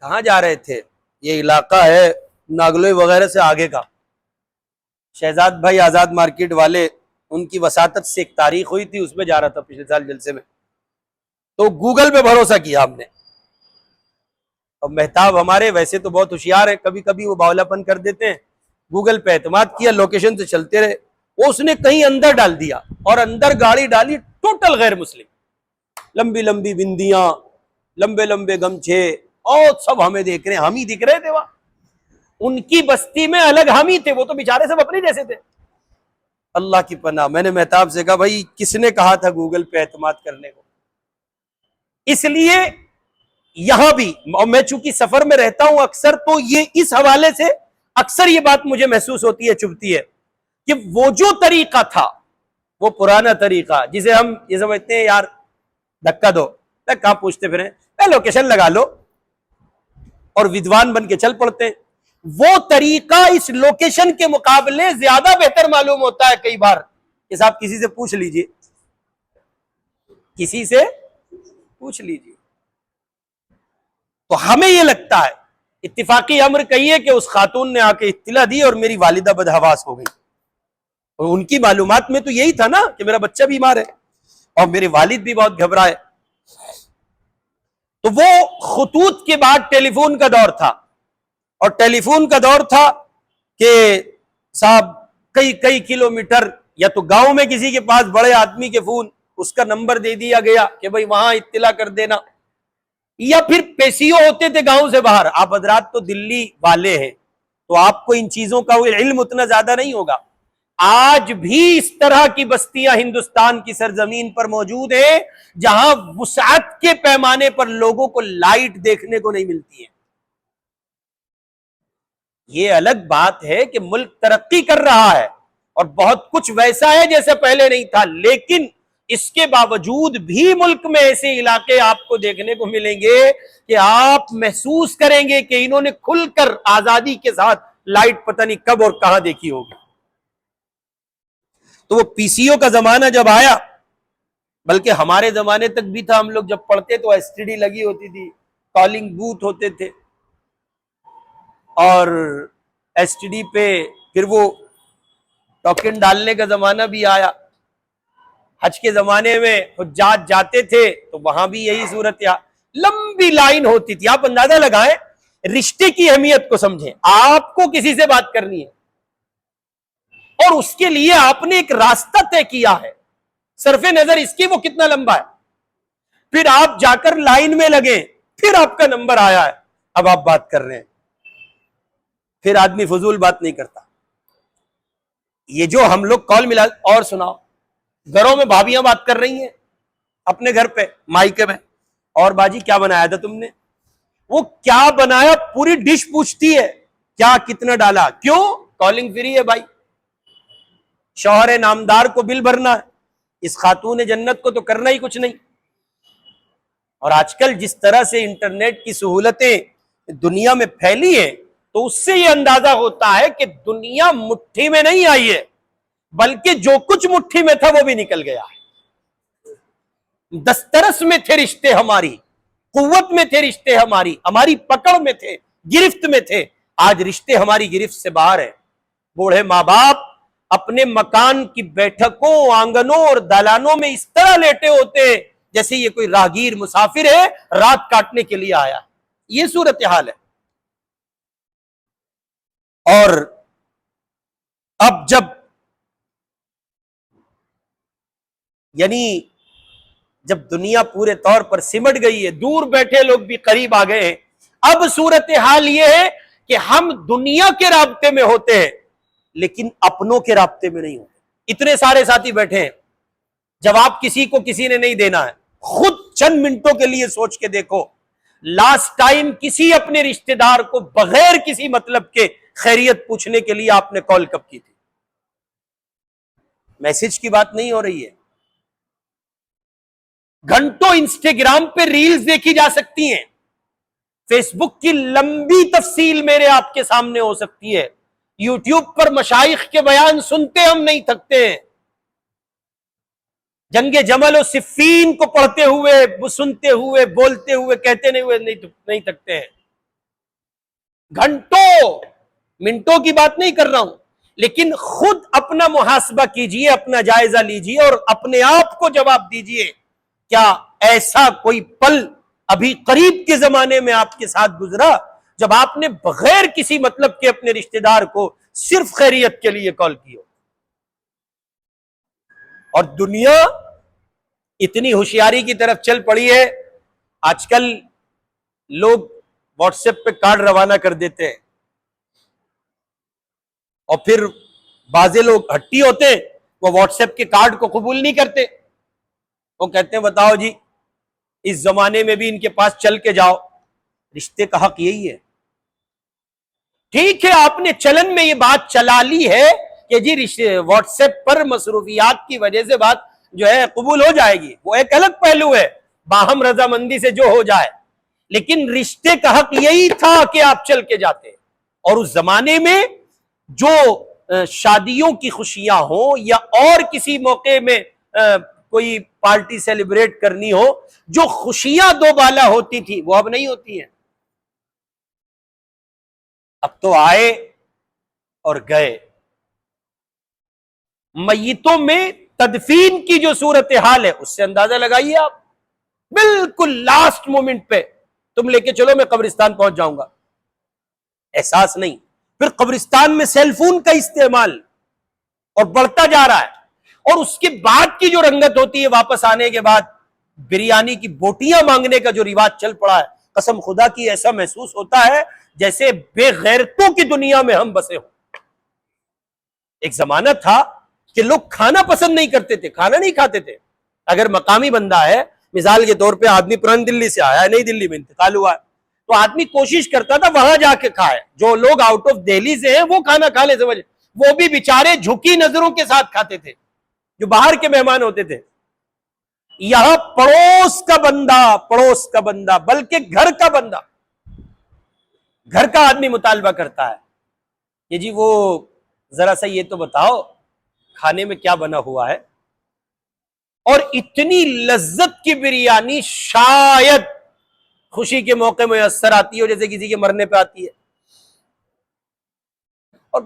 کہاں جا رہے تھے، یہ علاقہ ہے ناگلوئی وغیرہ سے آگے کا، شہزاد بھائی آزاد مارکیٹ والے، ان کی وساطت سے ایک تاریخ ہوئی تھی، اس میں جا رہا تھا پچھلے سال جلسے میں، تو گوگل پہ بھروسہ کیا ہم نے، اور مہتاب ہمارے ویسے تو بہت ہوشیار ہے، کبھی کبھی وہ باولا پن کر دیتے ہیں، گوگل پہ اعتماد کیا، لوکیشن سے چلتے رہے، وہ اس نے کہیں اندر ڈال دیا اور اندر گاڑی ڈالی ٹوٹل غیر مسلم، لمبی لمبی بندیاں، لمبے لمبے گمچھے، اور سب ہمیں دیکھ رہے ہیں، ہم ہی دکھ رہے تھے وہاں، ان کی بستی میں الگ ہم ہی تھے، وہ تو بیچارے سب اپنے جیسے تھے۔ اللہ کی پناہ، میں نے مہتاب سے کہا بھائی کس نے کہا تھا گوگل پہ اعتماد کرنے کو؟ اس لیے یہاں بھی، اور میں چونکہ سفر میں رہتا ہوں اکثر، تو یہ اس حوالے سے اکثر یہ بات مجھے محسوس ہوتی ہے، چبھتی ہے، کہ وہ جو طریقہ تھا وہ پرانا طریقہ، جسے ہم یہ سمجھتے ہیں یار دھکا دو، کہاں پوچھتے پھریں، لوکیشن لگا لو اور ودوان بن کے چل پڑتے ہیں، وہ طریقہ اس لوکیشن کے مقابلے زیادہ بہتر معلوم ہوتا ہے کئی بار، کہ صاحب کسی سے پوچھ لیجئے، کسی سے پوچھ لیجئے۔ تو ہمیں یہ لگتا ہے، اتفاقی امر کہیے کہ اس خاتون نے آ کے اطلاع دی اور میری والدہ بدحواس ہو گئی، اور ان کی معلومات میں تو یہی تھا نا کہ میرا بچہ بیمار ہے اور میرے والد بھی بہت گھبرائے۔ تو وہ خطوط کے بعد ٹیلی فون کا دور تھا، اور ٹیلی فون کا دور تھا کہ صاحب کئی کلومیٹر، یا تو گاؤں میں کسی کے پاس بڑے آدمی کے فون، اس کا نمبر دے دیا گیا کہ بھئی وہاں اطلاع کر دینا، یا پھر پیسیو ہوتے تھے گاؤں سے باہر۔ آپ حضرات تو دلی والے ہیں تو آپ کو ان چیزوں کا علم اتنا زیادہ نہیں ہوگا، آج بھی اس طرح کی بستیاں ہندوستان کی سرزمین پر موجود ہیں جہاں وسعت کے پیمانے پر لوگوں کو لائٹ دیکھنے کو نہیں ملتی ہے۔ یہ الگ بات ہے کہ ملک ترقی کر رہا ہے اور بہت کچھ ویسا ہے جیسے پہلے نہیں تھا، لیکن اس کے باوجود بھی ملک میں ایسے علاقے آپ کو دیکھنے کو ملیں گے کہ آپ محسوس کریں گے کہ انہوں نے کھل کر آزادی کے ساتھ لائٹ پتہ نہیں کب اور کہاں دیکھی ہوگی. تو وہ پی سی او کا زمانہ جب آیا، بلکہ ہمارے زمانے تک بھی تھا، ہم لوگ جب پڑھتے تو ایس ٹی ڈی لگی ہوتی تھی، کالنگ بوتھ ہوتے تھے، اور ایس ٹی ڈی پہ پھر وہ ٹوکن ڈالنے کا زمانہ بھی آیا. حج کے زمانے میں حجاج جاتے تھے تو وہاں بھی یہی صورت ہے، لمبی لائن ہوتی تھی. آپ اندازہ لگائیں، رشتے کی اہمیت کو سمجھیں. آپ کو کسی سے بات کرنی ہے اور اس کے لیے آپ نے ایک راستہ طے کیا ہے، صرف نظر اس کی وہ کتنا لمبا ہے، پھر آپ جا کر لائن میں لگیں، پھر آپ کا نمبر آیا ہے، اب آپ بات کر رہے ہیں. پھر آدمی فضول بات نہیں کرتا. یہ جو ہم لوگ کال ملا، اور سناؤ، گھروں میں بھابیاں بات کر رہی ہیں اپنے گھر پہ مائکے میں، اور باجی کیا بنایا تھا تم نے؟ وہ کیا بنایا پوری ڈش پوچھتی ہے، کیا کتنا ڈالا، کیوں؟ کالنگ فری ہے بھائی، شوہر نامدار کو بل بھرنا ہے، اس خاتون جنت کو تو کرنا ہی کچھ نہیں. اور آج کل جس طرح سے انٹرنیٹ کی سہولتیں دنیا میں پھیلی ہیں، تو اس سے یہ اندازہ ہوتا ہے کہ دنیا مٹھی میں نہیں آئی ہے، بلکہ جو کچھ مٹھی میں تھا وہ بھی نکل گیا ہے. دسترس میں تھے رشتے ہماری، قوت میں تھے رشتے ہماری پکڑ میں تھے، گرفت میں تھے. آج رشتے ہماری گرفت سے باہر ہیں. بوڑھے ماں باپ اپنے مکان کی بیٹھکوں، آنگنوں اور دالانوں میں اس طرح لیٹے ہوتے ہیں جیسے یہ کوئی راہگیر مسافر ہے، رات کاٹنے کے لیے آیا. یہ صورتحال ہے. اور اب جب دنیا پورے طور پر سمٹ گئی ہے، دور بیٹھے لوگ بھی قریب آ گئے ہیں، اب صورتحال یہ ہے کہ ہم دنیا کے رابطے میں ہوتے ہیں لیکن اپنوں کے رابطے میں نہیں ہوتے. اتنے سارے ساتھی بیٹھے ہیں، جواب کسی کو کسی نے نہیں دینا ہے. خود چند منٹوں کے لیے سوچ کے دیکھو، لاسٹ ٹائم کسی اپنے رشتہ دار کو بغیر کسی مطلب کے خیریت پوچھنے کے لیے آپ نے کال کب کی تھی؟ میسج کی بات نہیں ہو رہی ہے. گھنٹوں انسٹاگرام پہ ریلز دیکھی جا سکتی ہیں، فیس بک کی لمبی تفصیل میرے آپ کے سامنے ہو سکتی ہے، یوٹیوب پر مشائخ کے بیان سنتے ہم نہیں تھکتے ہیں، جنگ جمل و صفین کو پڑھتے ہوئے، سنتے ہوئے، بولتے ہوئے، کہتے نہیں تھکتے ہیں. گھنٹوں، منٹوں کی بات نہیں کر رہا ہوں، لیکن خود اپنا محاسبہ کیجئے، اپنا جائزہ لیجئے اور اپنے آپ کو جواب دیجئے، کیا ایسا کوئی پل ابھی قریب کے زمانے میں آپ کے ساتھ گزرا جب آپ نے بغیر کسی مطلب کے اپنے رشتہ دار کو صرف خیریت کے لیے کال کی ہو؟ اور دنیا اتنی ہوشیاری کی طرف چل پڑی ہے، آج کل لوگ واٹس ایپ پہ کارڈ روانہ کر دیتے ہیں، اور پھر بعض لوگ ہٹی ہوتے ہیں، وہ واٹس ایپ کے کارڈ کو قبول نہیں کرتے. وہ کہتے ہیں بتاؤ جی، اس زمانے میں بھی ان کے پاس چل کے جاؤ. رشتے کا حق یہی ہے. ٹھیک ہے، آپ نے چلن میں یہ بات چلا لی ہے کہ جی واٹس ایپ پر مصروفیات کی وجہ سے بات جو ہے قبول ہو جائے گی، وہ ایک الگ پہلو ہے، باہم رضامندی سے جو ہو جائے. لیکن رشتے کا حق یہی تھا کہ آپ چل کے جاتے. اور اس زمانے میں جو شادیوں کی خوشیاں ہوں یا اور کسی موقع میں کوئی پارٹی سیلیبریٹ کرنی ہو، جو خوشیاں دو بالا ہوتی تھی وہ اب نہیں ہوتی ہیں. اب تو آئے اور گئے. میتوں میں تدفین کی جو صورتحال ہے اس سے اندازہ لگائیے آپ، بالکل لاسٹ مومنٹ پہ تم لے کے چلو میں قبرستان پہنچ جاؤں گا، احساس نہیں. پھر قبرستان میں سیل فون کا استعمال اور بڑھتا جا رہا ہے. اور اس کے بعد کی جو رنگت ہوتی ہے واپس آنے کے بعد، بریانی کی بوٹیاں مانگنے کا جو رواج چل پڑا ہے، قسم خدا کی ایسا محسوس ہوتا ہے جیسے بے غیرتوں کی دنیا میں ہم بسے ہوں. ایک زمانہ تھا کہ لوگ کھانا پسند نہیں کرتے تھے، کھانا نہیں کھاتے تھے. اگر مقامی بندہ ہے، مثال کے طور پہ آدمی پرانی دلی سے آیا ہے، نئی دلی میں انتقال ہوا ہے، تو آدمی کوشش کرتا تھا وہاں جا کے کھائے. جو لوگ آؤٹ آف دہلی سے ہیں وہ کھانا کھا لے وہ بھی بیچارے جھکی نظروں کے ساتھ کھاتے تھے جو باہر کے مہمان ہوتے تھے. یہاں پڑوس کا بندہ بلکہ گھر کا بندہ، گھر کا آدمی مطالبہ کرتا ہے کہ جی وہ ذرا سا یہ تو بتاؤ کھانے میں کیا بنا ہوا ہے. اور اتنی لذت کی بریانی شاید خوشی کے موقع میسر آتی ہو جیسے کسی کے مرنے پہ آتی ہے. اور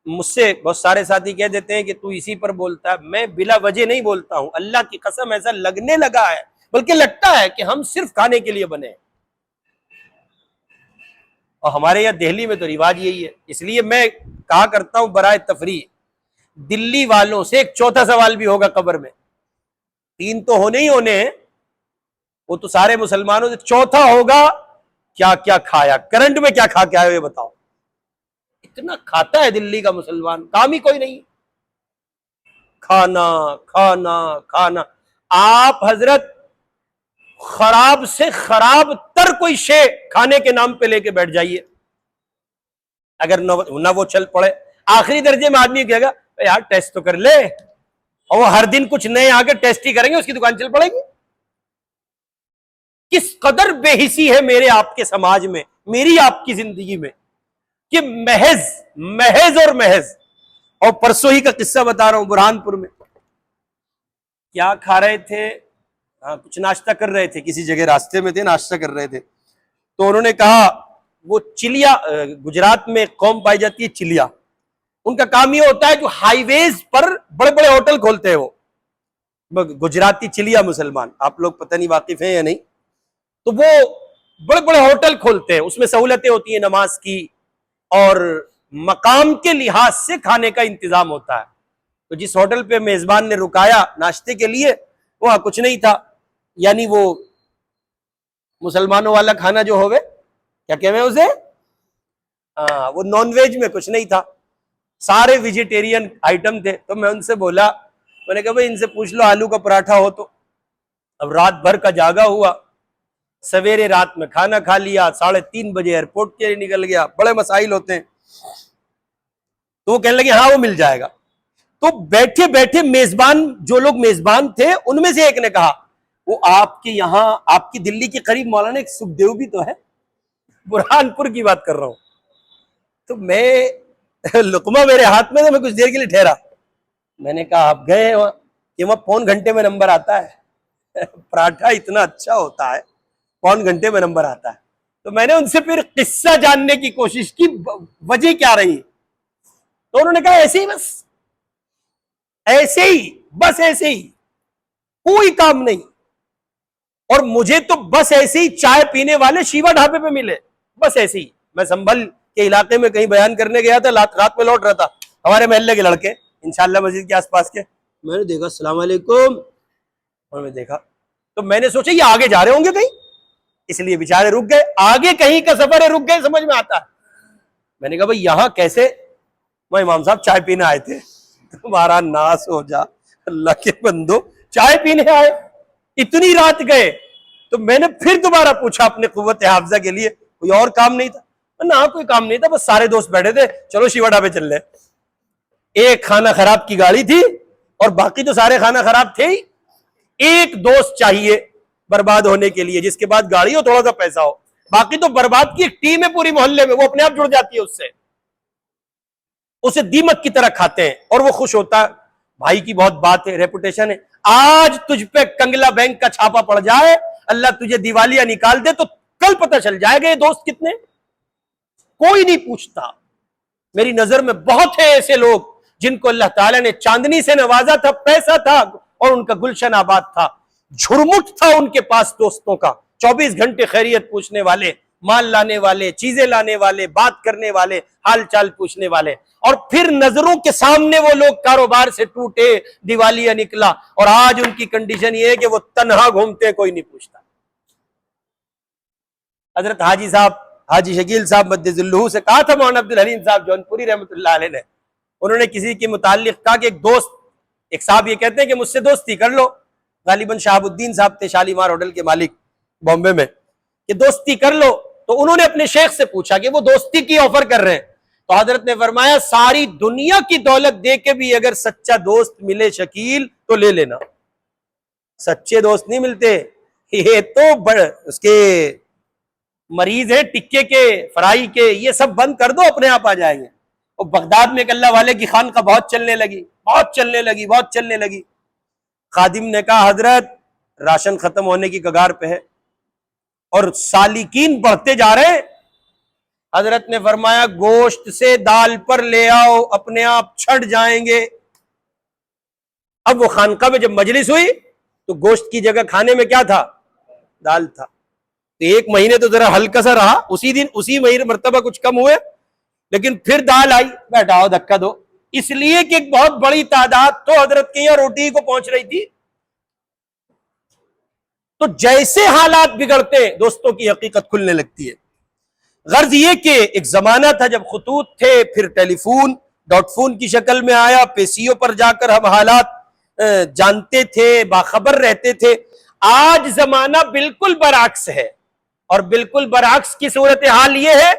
مجھ سے بہت سارے ساتھی کہہ دیتے ہیں کہ تو اسی پر بولتا ہے. میں بلا وجہ نہیں بولتا ہوں، اللہ کی قسم ایسا لگنے لگا ہے، بلکہ لگتا ہے کہ ہم صرف کھانے کے لیے بنے ہیں. اور ہمارے یہاں دہلی میں تو رواج یہی ہے. اس لیے میں کہا کرتا ہوں برائے تفریح، دلی والوں سے ایک چوتھا سوال بھی ہوگا قبر میں. 3 تو ہونے ہی ہونے ہیں، وہ تو سارے مسلمانوں سے. چوتھا ہوگا کیا کیا کھایا، کرنٹ میں کیا کھا کے آئے، یہ بتاؤ. اتنا کھاتا ہے دلی کا مسلمان، کام ہی کوئی نہیں، کھانا کھانا کھانا. آپ حضرت خراب سے خراب تر کوئی شے کھانے کے نام پہ لے کے بیٹھ جائیے، اگر نہ وہ چل پڑے. آخری درجے میں آدمی کہے گا یار ٹیسٹ تو کر لے، اور وہ ہر دن کچھ نئے آ کے ٹیسٹ ہی کریں گے، اس کی دکان چل پڑے گی. کس قدر بے حسی ہے میرے آپ کے سماج میں، میری آپ کی زندگی میں، کہ محض اور پرسوں ہی کا قصہ بتا رہا ہوں. برہان پور میں کیا کھا رہے تھے، کچھ ناشتہ کر رہے تھے، کسی جگہ راستے میں تھے، ناشتہ کر رہے تھے. تو انہوں نے کہا وہ چلیا، گجرات میں قوم پائی جاتی ہے چلیا، ان کا کام یہ ہوتا ہے جو ہائی ویز پر بڑے بڑے ہوٹل کھولتے ہیں، وہ گجراتی چلیا مسلمان، آپ لوگ پتہ نہیں واقف ہیں یا نہیں. تو وہ بڑے بڑے ہوٹل کھولتے ہیں، اس میں سہولتیں ہوتی ہیں نماز کی، اور مقام کے لحاظ سے کھانے کا انتظام ہوتا ہے. تو جس ہوٹل پہ میزبان نے رکایا ناشتے کے لیے، وہاں کچھ نہیں تھا. یعنی وہ مسلمانوں والا کھانا جو ہوگا، کیا کہتے ہیں اسے، وہ نان ویج میں کچھ نہیں تھا، سارے ویجیٹیرین آئٹم تھے. تو میں ان سے بولا، میں نے کہا بھائی ان سے پوچھ لو آلو کا پراٹھا ہو تو. اب رات بھر کا جاگا ہوا، سویرے رات میں کھانا کھا لیا، 3:30 بجے ایئرپورٹ کے لیے نکل گیا. بڑے مسائل ہوتے ہیں. تو وہ کہنے لگے ہاں وہ مل جائے گا. تو بیٹھے بیٹھے میزبان، جو لوگ میزبان تھے ان میں سے ایک نے کہا وہ آپ کے یہاں، آپ کی دلی کے قریب مولانا ایک سکھدیو بھی تو ہے، برہان پور کی بات کر رہا ہوں. تو میں لقمہ میرے ہاتھ میں تھا، میں کچھ دیر کے لیے ٹھہرا. میں نے کہا آپ گئے وہاں، کہ وہاں پون گھنٹے میں نمبر آتا ہے، پراٹھا اتنا اچھا ہوتا ہے، پون گھنٹے میں نمبر آتا ہے. تو میں نے ان سے پھر قصہ جاننے کی کوشش کی، وجہ کیا رہی. تو انہوں نے کہا ایسے ہی، بس ایسے ہی، کوئی کام نہیں. اور مجھے تو بس ایسے ہی چائے پینے والے شیوا ڈھابے پہ ملے، بس ایسے ہی. میں سنبھل کے علاقے میں کہیں بیان کرنے گیا تھا، رات میں لوٹ رہا تھا، ہمارے محلے کے لڑکے انشاءاللہ مسجد کے آس پاس کے، میں نے دیکھا السلام علیکم، اور میں دیکھا تو میں نے سوچا یہ آگے جا رہے ہوں گے کہیں، اس لیے بیچارے رک گئے. آگے کہیں کا سفر ہے، رک گئے، سمجھ میں آتا ہے. میں نے کہا بھائی یہاں کیسے؟ میں امام صاحب چائے پینے آئے تھے. تمہارا ناس ہو جا، اللہ کے بندو چائے پینے آئے، اتنی رات گئے. تو میں نے پھر دوبارہ پوچھا اپنے قوت حافظہ کے لیے، کوئی اور کام نہیں تھا؟ نہ کوئی کام نہیں تھا، بس سارے دوست بیٹھے تھے، چلو شیوا ڈھابے چل رہے. ایک کھانا خراب کی گاڑی تھی، اور باقی تو سارے کھانا خراب تھے ہی. ایک دوست چاہیے برباد ہونے کے لیے، جس کے بعد گاڑی ہو، تھوڑا سا پیسہ ہو. باقی تو برباد کی ایک ٹیم ہے پوری محلے میں، وہ اپنے آپ جڑ جاتی ہے اس سے، اسے دیمک کی طرح کھاتے ہیں، اور وہ خوش ہوتا ہے. بھائی کی بہت بات ہے، ریپوٹیشن ہے. آج تجھ پہ کنگلا بینک کا چھاپا پڑ جائے، اللہ تجھے دیوالیہ نکال دے، تو کل پتہ چل جائے گا یہ دوست کتنے. کوئی نہیں پوچھتا. میری نظر میں بہت ہے ایسے لوگ جن کو اللہ تعالیٰ نے چاندنی سے نوازا تھا، پیسہ تھا اور ان کا گلشن آباد تھا، جھرمٹ تھا ان کے پاس دوستوں کا، 24 گھنٹے خیریت پوچھنے والے، مال لانے والے، چیزیں لانے والے، بات کرنے والے، حال چال پوچھنے والے. اور پھر نظروں کے سامنے وہ لوگ کاروبار سے ٹوٹے، دیوالیہ نکلا، اور آج ان کی کنڈیشن یہ ہے کہ وہ تنہا گھومتے ہیں، کوئی نہیں پوچھتا. حضرت حاجی صاحب، حاجی شکیل صاحب مدد اللہ سے کہا تھا مولانا عبد الحلیم صاحب جونپوری رحمۃ اللہ علیہ نے، انہوں نے کسی کے متعلق کہا کہ ایک دوست، ایک صاحب یہ کہتے ہیں کہ مجھ سے دوستی کر لو، غالباً شہاب الدین صاحب تھے، شالیمار ہوٹل کے مالک بامبے میں، کہ دوستی کر لو. تو انہوں نے اپنے شیخ سے پوچھا کہ وہ دوستی کی آفر کر رہے ہیں. تو حضرت نے فرمایا ساری دنیا کی دولت دے کے بھی اگر سچا دوست ملے شکیل تو لے لینا. سچے دوست نہیں ملتے، یہ تو اس کے مریض ہیں ٹکے کے فرائی کے، یہ سب بند کر دو اپنے آپ آ جائیں گے۔ اور بغداد میں ایک اللہ والے کی خانقاہ بہت چلنے لگی۔ خادم نے کہا حضرت راشن ختم ہونے کی کگار پہ ہے اور سالکین بڑھتے جا رہے ہیں۔ حضرت نے فرمایا گوشت سے دال پر لے آؤ، اپنے آپ چھٹ جائیں گے۔ اب وہ خانقاہ میں جب مجلس ہوئی تو گوشت کی جگہ کھانے میں کیا تھا؟ دال تھا۔ تو ایک مہینے تو ذرا ہلکا سا رہا، اسی مہینے مرتبہ کچھ کم ہوئے، لیکن پھر دال آئی، بیٹھاؤ دھکا دو، اس لیے کہ ایک بہت بڑی تعداد تو حضرت کے یہاں روٹی کو پہنچ رہی تھی۔ تو جیسے حالات بگڑتے ہیں دوستوں کی حقیقت کھلنے لگتی ہے۔ غرض یہ کہ ایک زمانہ تھا جب خطوط تھے، پھر ٹیلی فون ڈاٹ فون کی شکل میں آیا، پیسیوں پر جا کر ہم حالات جانتے تھے، باخبر رہتے تھے۔ آج زمانہ بالکل برعکس ہے، اور بالکل برعکس کی صورتحال یہ ہے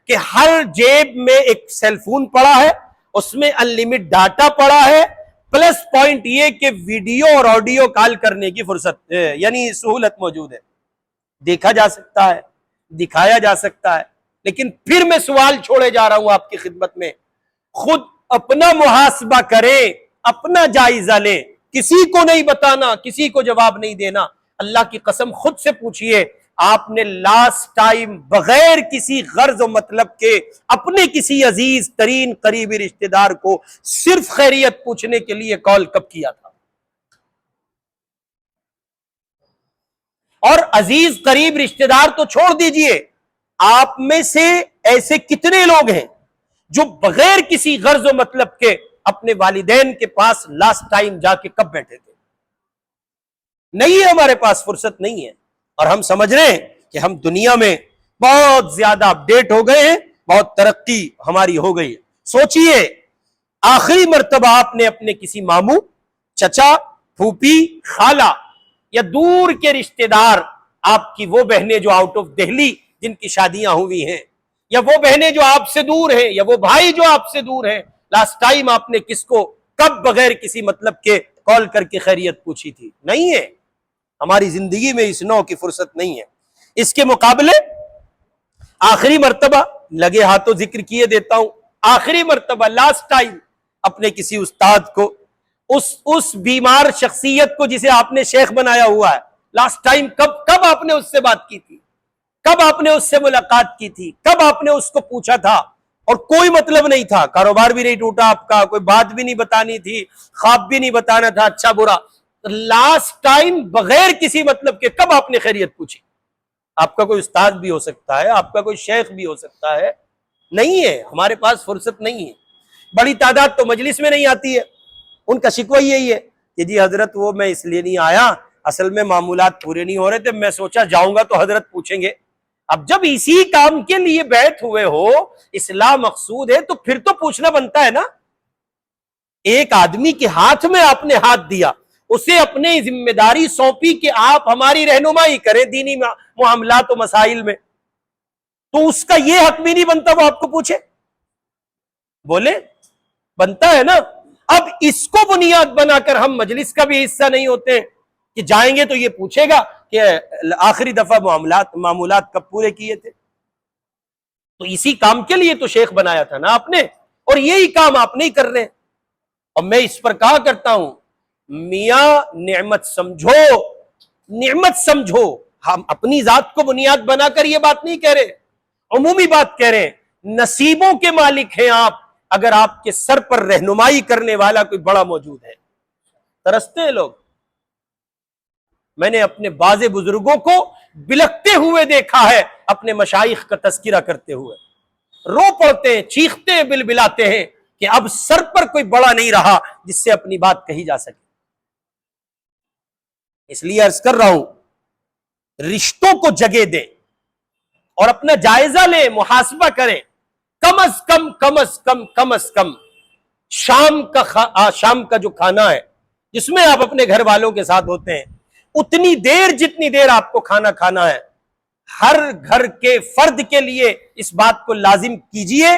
کہ ہر جیب میں ایک سیل فون پڑا ہے، اس میں ان لمٹ ڈاٹا پڑا ہے، پلس پوائنٹ یہ کہ ویڈیو اور آڈیو کال کرنے کی فرصت یعنی سہولت موجود ہے، دیکھا جا سکتا ہے، دکھایا جا سکتا ہے۔ لیکن پھر میں سوال چھوڑے جا رہا ہوں آپ کی خدمت میں، خود اپنا محاسبہ کریں، اپنا جائزہ لیں، کسی کو نہیں بتانا، کسی کو جواب نہیں دینا۔ اللہ کی قسم خود سے پوچھئے، آپ نے لاسٹ ٹائم بغیر کسی غرض و مطلب کے اپنے کسی عزیز ترین قریبی رشتہ دار کو صرف خیریت پوچھنے کے لیے کال کب کیا تھا؟ اور عزیز قریب رشتہ دار تو چھوڑ دیجئے، آپ میں سے ایسے کتنے لوگ ہیں جو بغیر کسی غرض و مطلب کے اپنے والدین کے پاس لاسٹ ٹائم جا کے کب بیٹھے تھے؟ نہیں ہے، ہمارے پاس فرصت نہیں ہے، اور ہم سمجھ رہے ہیں کہ ہم دنیا میں بہت زیادہ اپڈیٹ ہو گئے ہیں، بہت ترقی ہماری ہو گئی ہے۔ سوچئے آخری مرتبہ آپ نے اپنے کسی ماموں، چچا، پھوپھی، خالہ یا دور کے رشتہ دار، آپ کی وہ بہنیں جو آؤٹ آف دہلی جن کی شادیاں ہوئی ہیں، یا وہ بہنیں جو آپ سے دور ہیں، یا وہ بھائی جو آپ سے دور ہیں، لاسٹ ٹائم آپ نے کس کو کب بغیر کسی مطلب کے کال کر کے خیریت پوچھی تھی؟ نہیں ہے، ہماری زندگی میں اس نوع کی فرصت نہیں ہے۔ اس کے مقابلے آخری مرتبہ لگے ہاتھوں ذکر کیے دیتا ہوں، آخری مرتبہ لاسٹ ٹائم اپنے کسی استاد کو، اس بیمار شخصیت کو جسے آپ نے شیخ بنایا ہوا ہے، لاسٹ ٹائم کب آپ نے اس سے بات کی تھی؟ کب آپ نے اس سے ملاقات کی تھی؟ کب آپ نے اس کو پوچھا تھا؟ اور کوئی مطلب نہیں تھا، کاروبار بھی نہیں ٹوٹا آپ کا، کوئی بات بھی نہیں بتانی تھی، خواب بھی نہیں بتانا تھا اچھا برا، لاسٹ ٹائم بغیر کسی مطلب کے کب آپ نے خیریت پوچھی؟ آپ کا کوئی استاد بھی ہو سکتا ہے، آپ کا کوئی شیخ بھی ہو سکتا ہے، نہیں ہے، ہمارے پاس فرصت نہیں ہے۔ بڑی تعداد تو مجلس میں نہیں آتی ہے، ان کا شکوہ یہی ہے کہ جی حضرت وہ میں اس لیے نہیں آیا، اصل میں معمولات پورے نہیں ہو رہے تھے، میں سوچا جاؤں گا تو حضرت پوچھیں گے۔ اب جب اسی کام کے لیے بیٹھ ہوئے ہو، اصلاح مقصود ہے، تو پھر تو پوچھنا بنتا ہے نا۔ ایک آدمی کے ہاتھ میں آپ نے ہاتھ دیا، اسے اپنی ذمہ داری سونپی کہ آپ ہماری رہنمائی کریں دینی معاملات و مسائل میں، تو اس کا یہ حق بھی نہیں بنتا وہ آپ کو پوچھے؟ بولے بنتا ہے نا۔ اب اس کو بنیاد بنا کر ہم مجلس کا بھی حصہ نہیں ہوتے کہ جائیں گے تو یہ پوچھے گا کہ آخری دفعہ معمولات کب پورے کیے تھے؟ تو اسی کام کے لیے تو شیخ بنایا تھا نا آپ نے، اور یہی کام آپ نہیں کر رہے۔ اور میں اس پر کہا کرتا ہوں، میاں نعمت سمجھو، ہم اپنی ذات کو بنیاد بنا کر یہ بات نہیں کہہ رہے، عمومی بات کہہ رہے ہیں۔ نصیبوں کے مالک ہیں آپ اگر آپ کے سر پر رہنمائی کرنے والا کوئی بڑا موجود ہے۔ ترستے ہیں لوگ، میں نے اپنے بعض بزرگوں کو بلکتے ہوئے دیکھا ہے، اپنے مشائخ کا تذکرہ کرتے ہوئے رو پڑتے ہیں، چیختے ہیں، بلبلاتے ہیں کہ اب سر پر کوئی بڑا نہیں رہا جس سے اپنی بات کہی جا سکے۔ اس لیے عرض کر رہا ہوں، رشتوں کو جگہ دیں اور اپنا جائزہ لیں، محاسبہ کریں۔ کم از کم شام کا جو کھانا ہے جس میں آپ اپنے گھر والوں کے ساتھ ہوتے ہیں، اتنی دیر جتنی دیر آپ کو کھانا کھانا ہے، ہر گھر کے فرد کے لیے اس بات کو لازم کیجئے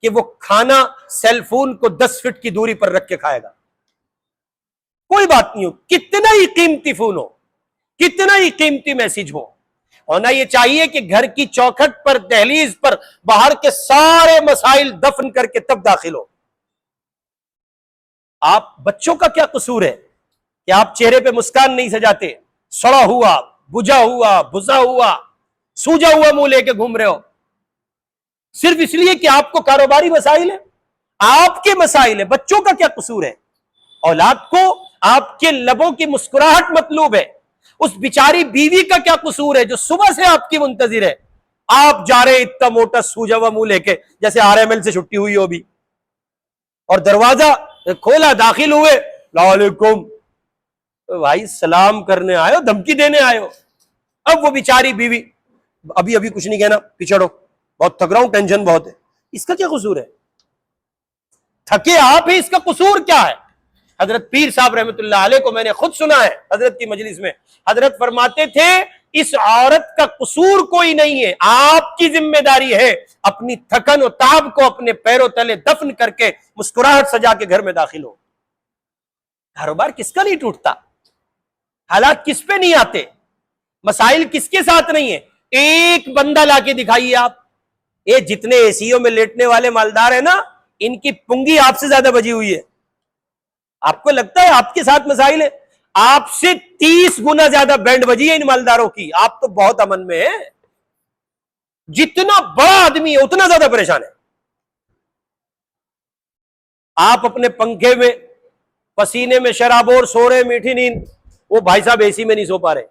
کہ وہ کھانا سیل فون کو 10 فٹ کی دوری پر رکھ کے کھائے گا۔ کوئی بات نہیں ہو، کتنا ہی قیمتی فون ہو، کتنا ہی قیمتی میسج ہو، ہونا یہ چاہیے کہ گھر کی چوکھٹ پر، دہلیز پر باہر کے سارے مسائل دفن کر کے تب داخل ہو۔ آپ بچوں کا کیا قصور ہے کہ آپ چہرے پہ مسکان نہیں سجاتے، سڑا ہوا، بجھا ہوا، بھسا ہوا، سوجا ہوا منہ لے کے گھوم رہے ہو، صرف اس لیے کہ آپ کو کاروباری مسائل ہے، آپ کے مسائل ہے، بچوں کا کیا قصور ہے؟ اولاد کو آپ کے لبوں کی مسکراہٹ مطلوب ہے، اس بیچاری بیوی کا کیا قصور ہے جو صبح سے آپ کی منتظر ہے؟ آپ جا رہے اتنا موٹا سوجا ہوا منہ لے کے، جیسے RML سے چھٹی ہوئی ہو بھی، اور دروازہ کھولا، داخل ہوئے، السلام علیکم، بھائی سلام کرنے آئے ہو دھمکی دینے آئے ہو؟ اب وہ بیچاری بیوی، ابھی کچھ نہیں کہنا، پچھڑو، بہت تھک رہا ہوں، ٹینشن بہت ہے۔ اس کا کیا قصور ہے؟ تھکے آپ ہی، اس کا قصور کیا ہے؟ حضرت پیر صاحب رحمت اللہ علیہ کو میں نے خود سنا ہے حضرت کی مجلس میں، حضرت فرماتے تھے اس عورت کا قصور کوئی نہیں ہے، آپ کی ذمہ داری ہے اپنی تھکن و تعب کو اپنے پیروں تلے دفن کر کے مسکراہٹ سجا کے گھر میں داخل ہو۔ کاروبار کس کا نہیں ٹوٹتا؟ حالات کس پہ نہیں آتے؟ مسائل کس کے ساتھ نہیں ہے؟ ایک بندہ لا کے دکھائیے آپ، یہ جتنے ACO میں لیٹنے والے مالدار ہیں نا، ان کی پنگی آپ سے زیادہ بجی ہوئی ہے۔ آپ کو لگتا ہے آپ کے ساتھ مسائل ہے؟ آپ سے 30 گنا زیادہ بینڈ بجی ہے ان مالداروں کی۔ آپ تو بہت امن میں ہیں، جتنا بڑا آدمی ہے اتنا زیادہ پریشان ہے۔ آپ اپنے پنکھے میں، پسینے میں شرابور سو رہے، میٹھی نیند، وہ بھائی صاحب AC میں نہیں سو پا رہے۔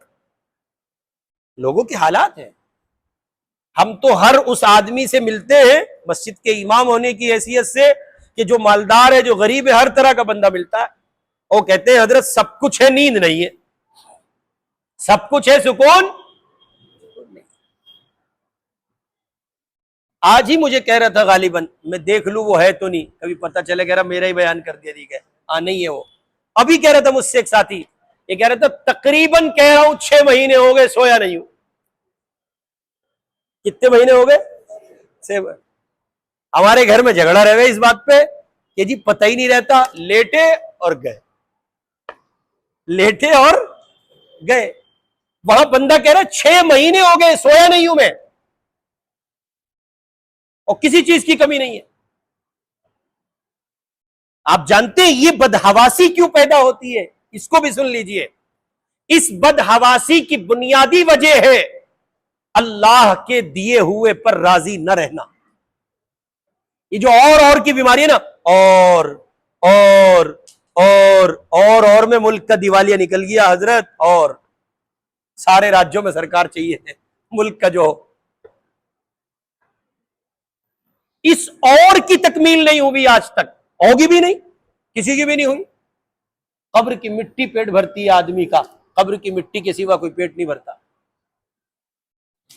لوگوں کے حالات ہیں۔ ہم تو ہر اس آدمی سے ملتے ہیں مسجد کے امام ہونے کی حیثیت سے کہ جو مالدار ہے، جو غریب ہے، ہر طرح کا بندہ ملتا ہے۔ وہ کہتے ہیں حضرت سب کچھ ہے، نیند نہیں ہے، سب کچھ ہے، سکون نہیں۔ آج ہی مجھے کہہ رہا تھا غالباً، میں دیکھ لوں وہ ہے تو نہیں، کبھی پتہ چلے، کہہ رہا میرا ہی بیان کر دیا ٹھیک ہے، نہیں ہے وہ۔ ابھی کہہ رہا تھا مجھ سے ایک ساتھی، یہ کہہ رہا تھا تقریباً کہہ رہا ہوں 6 مہینے ہو گئے سویا نہیں ہوں۔ کتنے مہینے ہو گئے؟ ہمارے گھر میں جھگڑا رہے گا اس بات پہ کہ جی پتہ ہی نہیں رہتا، لیٹے اور گئے، لیٹے اور گئے۔ وہاں بندہ کہہ رہا 6 مہینے ہو گئے سویا نہیں ہوں میں، اور کسی چیز کی کمی نہیں ہے۔ آپ جانتے ہیں یہ بدحواسی کیوں پیدا ہوتی ہے؟ اس کو بھی سن لیجئے۔ اس بدحواسی کی بنیادی وجہ ہے اللہ کے دیے ہوئے پر راضی نہ رہنا۔ یہ جو اور کی بیماری ہے نا، اور میں ملک کا دیوالیہ نکل گیا حضرت، اور سارے راجیوں میں سرکار چاہیے ہے ملک کا، جو اس اور کی تکمیل نہیں ہوئی آج تک، ہوگی بھی نہیں، کسی کی بھی نہیں ہوئی۔ قبر کی مٹی پیٹ بھرتی ہے آدمی کا، قبر کی مٹی کے سوا کوئی پیٹ نہیں بھرتا۔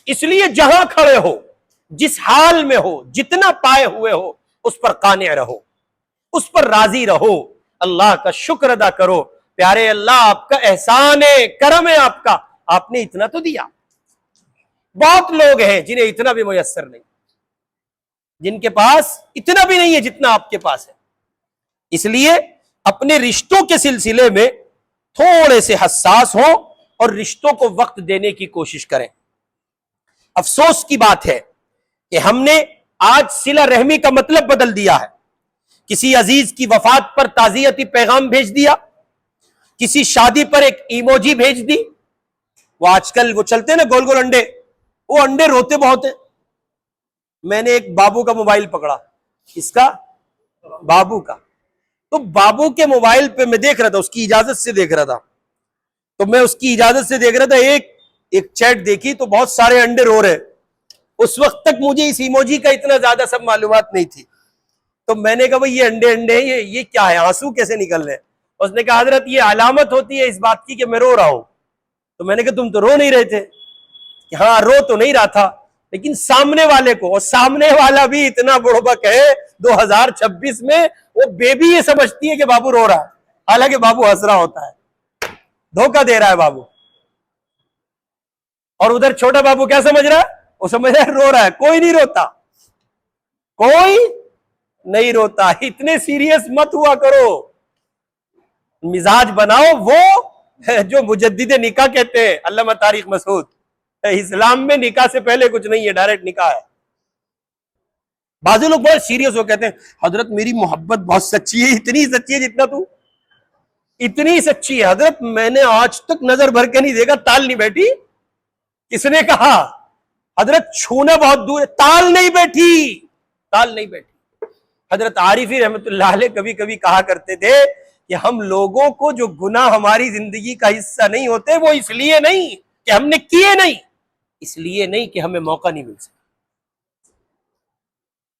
اس لیے جہاں کھڑے ہو، جس حال میں ہو، جتنا پائے ہوئے ہو، اس پر قانع رہو، اس پر راضی رہو، اللہ کا شکر ادا کرو۔ پیارے اللہ، آپ کا احسان ہے، کرم ہے آپ کا، آپ نے اتنا تو دیا۔ بہت لوگ ہیں جنہیں اتنا بھی میسر نہیں، جن کے پاس اتنا بھی نہیں ہے جتنا آپ کے پاس ہے۔ اس لیے اپنے رشتوں کے سلسلے میں تھوڑے سے حساس ہوں اور رشتوں کو وقت دینے کی کوشش کریں۔ افسوس کی بات ہے کہ ہم نے آج صلہ رحمی کا مطلب بدل دیا ہے۔ کسی عزیز کی وفات پر تعزیتی پیغام بھیج دیا، کسی شادی پر ایک ایموجی بھیج دی۔ وہ آج کل وہ چلتے ہیں نا گول گول انڈے، وہ انڈے روتے بہت ہیں۔ میں نے ایک بابو کا موبائل پکڑا، اس کا، بابو کا، تو بابو کے موبائل پہ میں دیکھ رہا تھا، اس کی اجازت سے دیکھ رہا تھا، تو میں اس کی اجازت سے دیکھ رہا تھا، ایک چیٹ دیکھی تو بہت سارے انڈے رو رہے۔ اس وقت تک مجھے اس ایموجی کا اتنا زیادہ سب معلومات نہیں تھی، تو میں نے کہا بھئی یہ انڈے ہیں، یہ کیا ہے، آنسو کیسے نکل رہے ہیں؟ اس نے کہا حضرت یہ علامت ہوتی ہے اس بات کی کہ میں رو رہا ہوں۔ تو میں نے کہا تم تو رو نہیں رہے تھے۔ کہ ہاں رو تو نہیں رہا تھا، لیکن سامنے والے کو، اور سامنے والا بھی اتنا بڑبک ہے 2026 میں، وہ بیبی یہ سمجھتی ہے کہ بابو رو رہا ہے، حالانکہ بابو ہنس رہا ہوتا ہے، دھوکہ دے رہا ہے بابو۔ اور ادھر چھوٹا بابو کیا سمجھ رہا ہے؟ وہ سمجھ رہا ہے رو رہا ہے۔ کوئی نہیں روتا، کوئی نہیں روتا۔ اتنے سیریس مت ہوا کرو، مزاج بناؤ وہ جو مجدد نکاح کہتے ہیں علامہ طارق مسعود، اسلام میں نکاح سے پہلے کچھ نہیں ہے، ڈائریکٹ نکاح ہے۔ بعض لوگ بہت سیریس ہو کہتے ہیں حضرت میری محبت بہت سچی ہے، اتنی سچی ہے جتنا تو، اتنی سچی ہے حضرت میں نے آج تک نظر بھر کے نہیں دیکھا، تال نہیں بیٹھی۔ کس نے کہا؟ حضرت چھونا بہت دور ہے، تال نہیں بیٹھی، تال نہیں بیٹھی۔ حضرت عارفی رحمت اللہ علیہ کبھی کبھی کہا کرتے تھے کہ ہم لوگوں کو جو گناہ ہماری زندگی کا حصہ نہیں ہوتے وہ اس لیے نہیں کہ ہم نے کیے نہیں، اس لیے نہیں کہ ہمیں موقع نہیں مل سکا۔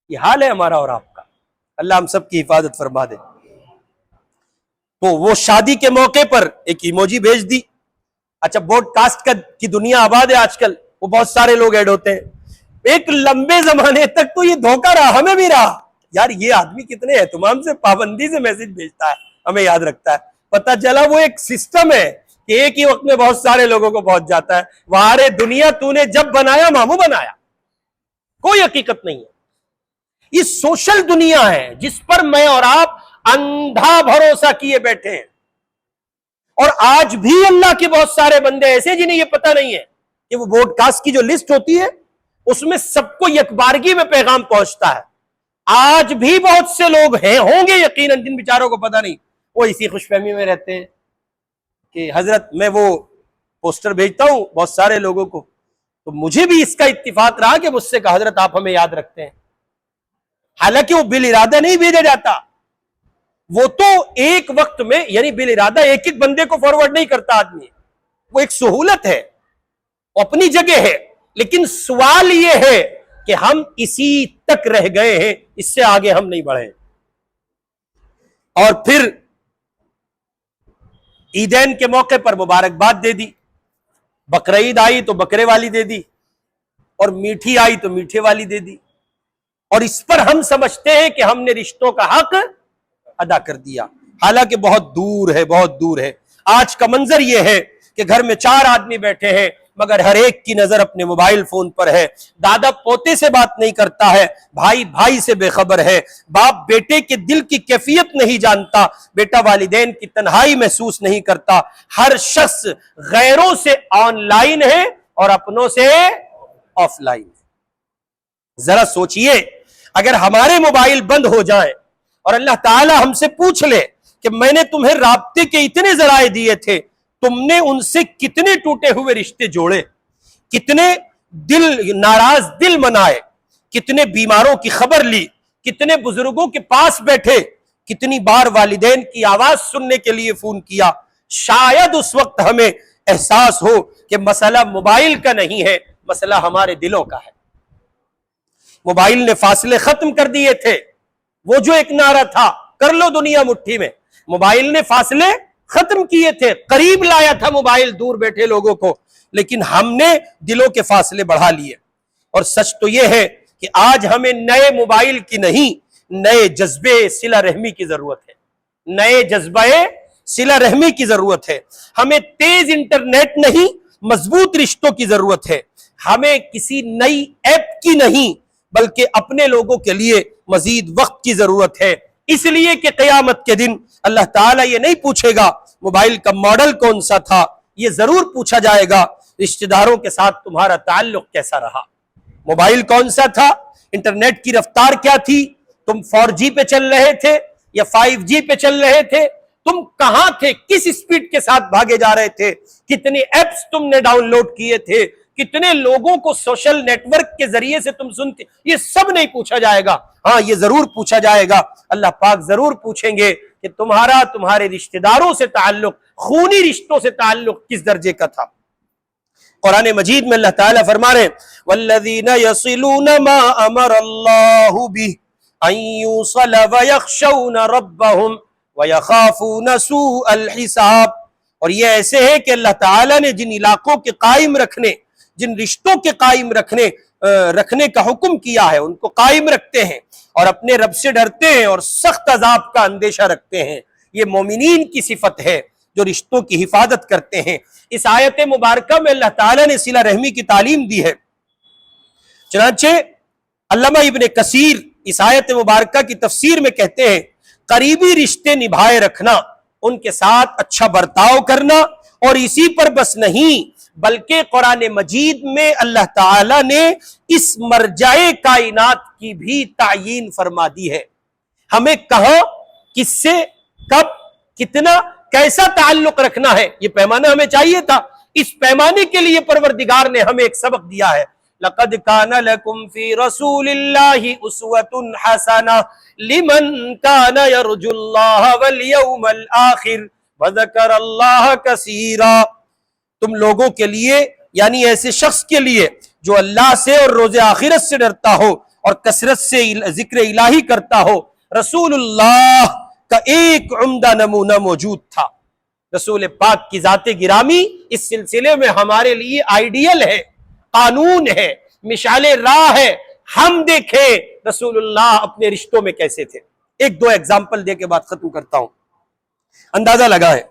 یہ حال ہے ہمارا اور آپ کا، اللہ ہم سب کی حفاظت فرما دے۔ تو وہ شادی کے موقع پر ایک ایموجی بھیج دی۔ اچھا براڈ کاسٹ کی دنیا آباد ہے آج کل، وہ بہت سارے لوگ ایڈ ہوتے ہیں۔ ایک لمبے زمانے تک تو یہ دھوکہ رہا، ہمیں بھی رہا، یار یہ آدمی کتنے اہتمام سے پابندی سے میسج بھیجتا ہے، ہمیں یاد رکھتا ہے۔ پتہ چلا وہ ایک سسٹم ہے کہ ایک ہی وقت میں بہت سارے لوگوں کو پہنچ جاتا ہے۔ وارے دنیا تو نے جب بنایا ماموں بنایا، کوئی حقیقت نہیں ہے۔ یہ سوشل دنیا ہے جس پر میں اور آپ اندھا بھروسہ کیے بیٹھے ہیں، اور آج بھی اللہ کے بہت سارے بندے ایسے جنہیں یہ پتہ نہیں ہے کہ وہ براڈ کاسٹ کی جو لسٹ ہوتی ہے اس میں سب کو یکبارگی میں پیغام پہنچتا ہے۔ آج بھی بہت سے لوگ ہیں، ہوں گے یقیناً، جن بیچاروں کو پتہ نہیں، وہ اسی خوش فہمی میں رہتے ہیں کہ حضرت میں وہ پوسٹر بھیجتا ہوں بہت سارے لوگوں کو، تو مجھے بھی اس کا اتفاق رہا کہ مجھ سے کہا حضرت آپ ہمیں یاد رکھتے ہیں، حالانکہ وہ بالارادہ نہیں بھیجا جاتا، وہ تو ایک وقت میں یعنی بالارادہ ایک ایک بندے کو فارورڈ نہیں کرتا آدمی، وہ ایک سہولت ہے، وہ اپنی جگہ ہے، لیکن سوال یہ ہے کہ ہم اسی تک رہ گئے ہیں، اس سے آگے ہم نہیں بڑھے۔ اور پھر عیدین کے موقع پر مبارکباد دے دی، بقرعید آئی تو بکرے والی دے دی، اور میٹھی آئی تو میٹھے والی دے دی، اور اس پر ہم سمجھتے ہیں کہ ہم نے رشتوں کا حق ادا کر دیا، حالانکہ بہت دور ہے، بہت دور ہے۔ آج کا منظر یہ ہے کہ گھر میں 4 آدمی بیٹھے ہیں مگر ہر ایک کی نظر اپنے موبائل فون پر ہے، دادا پوتے سے بات نہیں کرتا ہے، بھائی بھائی سے بے خبر ہے، باپ بیٹے کے دل کی کیفیت نہیں جانتا، بیٹا والدین کی تنہائی محسوس نہیں کرتا، ہر شخص غیروں سے آن لائن ہے اور اپنوں سے آف لائن ہے۔ ذرا سوچئے اگر ہمارے موبائل بند ہو جائیں اور اللہ تعالی ہم سے پوچھ لے کہ میں نے تمہیں رابطے کے اتنے ذرائع دیے تھے، تم نے ان سے کتنے ٹوٹے ہوئے رشتے جوڑے، کتنے ناراض دل منائے، کتنے بیماروں کی خبر لی، کتنے بزرگوں کے پاس بیٹھے، کتنی بار والدین کی آواز سننے کے لیے فون کیا، شاید اس وقت ہمیں احساس ہو کہ مسئلہ موبائل کا نہیں ہے، مسئلہ ہمارے دلوں کا ہے۔ موبائل نے فاصلے ختم کر دیے تھے، وہ جو ایک نعرہ تھا کر لو دنیا مٹھی میں، موبائل نے فاصلے ختم کیے تھے، قریب لایا تھا موبائل دور بیٹھے لوگوں کو، لیکن ہم نے دلوں کے فاصلے بڑھا لیے۔ اور سچ تو یہ ہے کہ آج ہمیں نئے موبائل کی نہیں، نئے جذبے صلہ رحمی کی ضرورت ہے، نئے جذبہ صلہ رحمی کی ضرورت ہے، ہمیں تیز انٹرنیٹ نہیں، مضبوط رشتوں کی ضرورت ہے، ہمیں کسی نئی ایپ کی نہیں بلکہ اپنے لوگوں کے لیے مزید وقت کی ضرورت ہے، اس لیے کہ قیامت کے دن اللہ تعالیٰ یہ نہیں پوچھے گا موبائل کا ماڈل کون سا تھا، یہ ضرور پوچھا جائے گا رشتہ داروں کے ساتھ تمہارا تعلق کیسا رہا، موبائل کون سا تھا، انٹرنیٹ کی رفتار کیا تھی، تم 4G پہ چل رہے تھے یا 5G پہ چل رہے تھے، تم کہاں تھے، کس سپیڈ کے ساتھ بھاگے جا رہے تھے، کتنے ایپس تم نے ڈاؤن لوڈ کیے تھے، کتنے لوگوں کو سوشل نیٹ ورک کے ذریعے سے تم سنتے، یہ سب نہیں پوچھا جائے گا۔ ہاں یہ ضرور پوچھا جائے گا، اللہ پاک ضرور پوچھیں گے کہ تمہارے رشتہ داروں سے تعلق، خونی رشتوں سے تعلق کس درجے کا تھا۔ قرآن مجید میں اللہ تعالیٰ فرما رہے ہیں وَالَّذِينَ يَصِلُونَ مَا أَمَرَ اللَّهُ بِهِ أَن يُوصَلَ وَيَخْشَوْنَ رَبَّهُمْ وَيَخَافُونَ سُوءَ الْحِسَابِ، اور یہ ایسے ہے کہ اللہ تعالیٰ نے جن علاقوں کے قائم رکھنے، جن رشتوں کے قائم رکھنے کا حکم کیا ہے ان کو قائم رکھتے ہیں اور اپنے رب سے ڈرتے ہیں اور سخت عذاب کا اندیشہ رکھتے ہیں، یہ مومنین کی صفت ہے جو رشتوں کی حفاظت کرتے ہیں۔ اس آیت مبارکہ میں اللہ تعالیٰ نے صلہ رحمی کی تعلیم دی ہے، چنانچہ علامہ ابن کثیر اس آیت مبارکہ کی تفسیر میں کہتے ہیں قریبی رشتے نبھائے رکھنا ان کے ساتھ اچھا برتاؤ کرنا، اور اسی پر بس نہیں بلکہ قرآن مجید میں اللہ تعالی نے اس مرجع کائنات کی بھی تعیین فرما دی ہے، ہمیں کہاں، کس سے، کب، کتنا، کیسا تعلق رکھنا ہے، یہ پیمانہ ہمیں چاہیے تھا۔ اس پیمانے کے لیے پروردگار نے ہمیں ایک سبق دیا ہے، لَقَدْ كَانَ لَكُمْ فِي رَسُولِ اللَّهِ أُسْوَةٌ حَسَنَةٌ لِمَنْ كَانَ يَرْجُو اللَّهَ وَالْيَوْمَ الْآخِرَ وَذَكَرَ اللَّهَ كَثِيرًا۔ تم لوگوں کے لیے، یعنی ایسے شخص کے لیے جو اللہ سے اور روز آخرت سے ڈرتا ہو اور کثرت سے ذکر الہی کرتا ہو، رسول اللہ کا ایک عمدہ نمونہ موجود تھا۔ رسول پاک کی ذات گرامی اس سلسلے میں ہمارے لیے آئیڈیل ہے، قانون ہے، مشعل راہ ہے۔ ہم دیکھیں رسول اللہ اپنے رشتوں میں کیسے تھے۔ ایک دو ایگزامپل دے کے بات ختم کرتا ہوں۔ اندازہ لگائیں،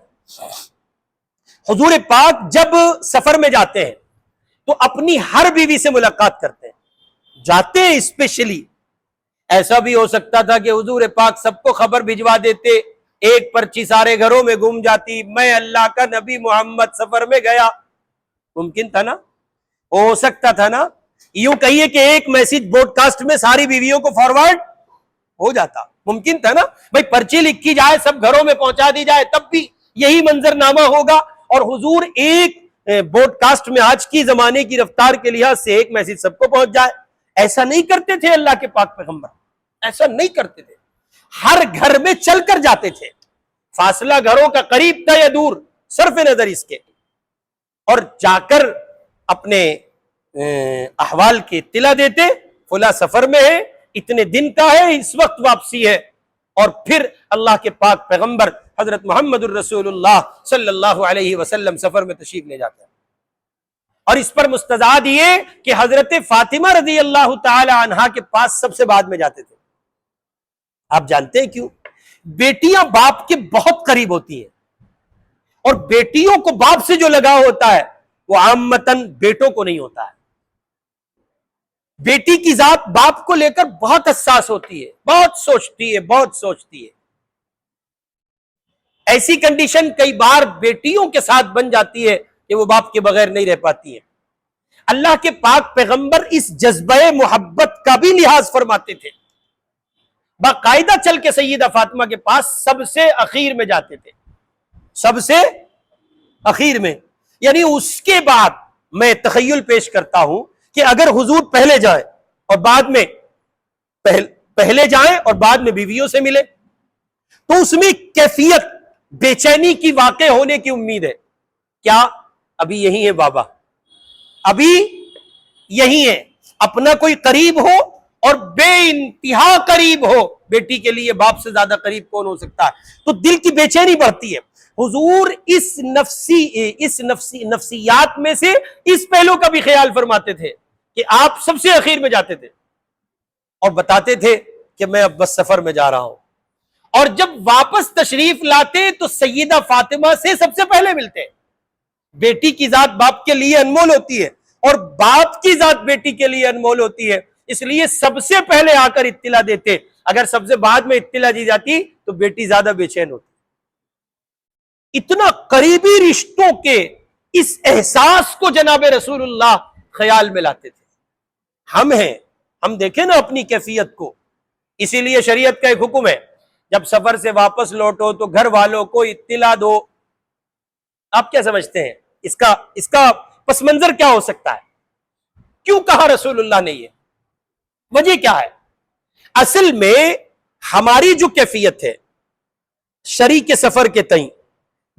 حضور پاک جب سفر میں جاتے ہیں تو اپنی ہر بیوی سے ملاقات کرتے ہیں، جاتے ہیں اسپیشلی۔ ایسا بھی ہو سکتا تھا کہ حضور پاک سب کو خبر بھجوا دیتے، ایک پرچی سارے گھروں میں گھوم جاتی، میں اللہ کا نبی محمد سفر میں گیا، ممکن تھا نا، ہو سکتا تھا نا۔ یوں کہیے کہ ایک میسج براڈ کاسٹ میں ساری بیویوں کو فارورڈ ہو جاتا، ممکن تھا نا، بھائی پرچی لکھی جائے سب گھروں میں پہنچا دی جائے، تب بھی یہی منظر نامہ ہوگا، اور حضور ایک براڈ کاسٹ میں آج کی زمانے کی رفتار کے لحاظ سے ایک میسج سب کو پہنچ جائے۔ ایسا نہیں کرتے تھے اللہ کے پاک پیغمبر، ایسا نہیں کرتے تھے، ہر گھر میں چل کر جاتے تھے، فاصلہ گھروں کا قریب تھا یا دور صرف نظر اس کے، اور جا کر اپنے احوال کی اطلاع دیتے، فلاں سفر میں ہے، اتنے دن کا ہے، اس وقت واپسی ہے، اور پھر اللہ کے پاک پیغمبر حضرت محمد الرسول اللہ صلی اللہ علیہ وسلم سفر میں تشریف لے جاتے ہیں۔ اور اس پر مستزاد یہ کہ حضرت فاطمہ رضی اللہ تعالی عنہا کے پاس سب سے بعد میں جاتے تھے۔ آپ جانتے ہیں کیوں؟ بیٹیاں باپ کے بہت قریب ہوتی ہیں، اور بیٹیوں کو باپ سے جو لگاؤ ہوتا ہے وہ عامتاً بیٹوں کو نہیں ہوتا ہے۔ بیٹی کی ذات باپ کو لے کر بہت حساس ہوتی ہے، بہت سوچتی ہے، بہت سوچتی ہے۔ ایسی کنڈیشن کئی بار بیٹیوں کے ساتھ بن جاتی ہے کہ وہ باپ کے بغیر نہیں رہ پاتی ہیں۔ اللہ کے پاک پیغمبر اس جذبہ محبت کا بھی لحاظ فرماتے تھے، باقاعدہ چل کے سیدہ فاطمہ کے پاس سب سے اخیر میں جاتے تھے، سب سے اخیر میں، یعنی اس کے بعد میں تخیل پیش کرتا ہوں کہ اگر حضور پہلے جائیں اور بعد میں پہلے جائیں اور بعد میں بیویوں سے ملے تو اس میں کیفیت بے چینی کی واقع ہونے کی امید ہے۔ کیا ابھی یہی ہے بابا، ابھی یہی ہے، اپنا کوئی قریب ہو اور بے انتہا قریب ہو، بیٹی کے لیے باپ سے زیادہ قریب کون ہو سکتا ہے، تو دل کی بے چینی بڑھتی ہے۔ حضور اس نفسیات میں سے اس پہلو کا بھی خیال فرماتے تھے کہ آپ سب سے اخیر میں جاتے تھے اور بتاتے تھے کہ میں اب بس سفر میں جا رہا ہوں، اور جب واپس تشریف لاتے تو سیدہ فاطمہ سے سب سے پہلے ملتے۔ بیٹی کی ذات باپ کے لیے انمول ہوتی ہے، اور باپ کی ذات بیٹی کے لیے انمول ہوتی ہے، اس لیے سب سے پہلے آ کر اطلاع دیتے۔ اگر سب سے بعد میں اطلاع دی جاتی تو بیٹی زیادہ بے چین ہوتی۔ اتنا قریبی رشتوں کے اس احساس کو جناب رسول اللہ خیال میں لاتے تھے۔ ہم دیکھیں نا اپنی کیفیت کو، اسی لیے شریعت کا ایک حکم ہے، جب سفر سے واپس لوٹو تو گھر والوں کو اطلاع دو۔ آپ کیا سمجھتے ہیں اس کا پس منظر کیا ہو سکتا ہے؟ کیوں کہا رسول اللہ نے؟ یہ وجہ کیا ہے؟ اصل میں ہماری جو کیفیت ہے شریک سفر کے تئیں،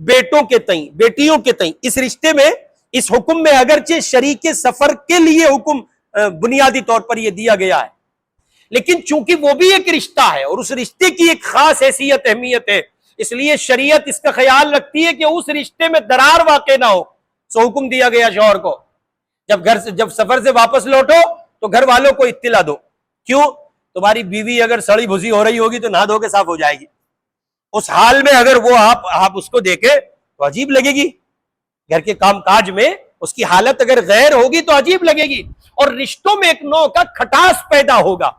بیٹوں کے تئیں، بیٹیوں کے تئیں، اس رشتے میں، اس حکم میں اگرچہ شریک سفر کے لیے حکم بنیادی طور پر یہ دیا گیا ہے، لیکن چونکہ وہ بھی ایک رشتہ ہے اور اس رشتے کی ایک خاص حیثیت اہمیت ہے، اس لیے شریعت اس کا خیال رکھتی ہے کہ اس رشتے میں درار واقع نہ ہو، سو حکم دیا گیا شوہر کو جب سفر سے واپس لوٹو تو گھر والوں کو اطلاع دو۔ کیوں؟ تمہاری بیوی اگر سڑی بھسی ہو رہی ہوگی تو نہا دھو کے صاف ہو جائے گی، اس حال میں اگر وہ آپ اس کو دیکھے تو عجیب لگے گی، گھر کے کام کاج میں اس کی حالت اگر غیر ہوگی تو عجیب لگے گی، اور رشتوں میں ایک نوع کا کھٹاس پیدا ہوگا۔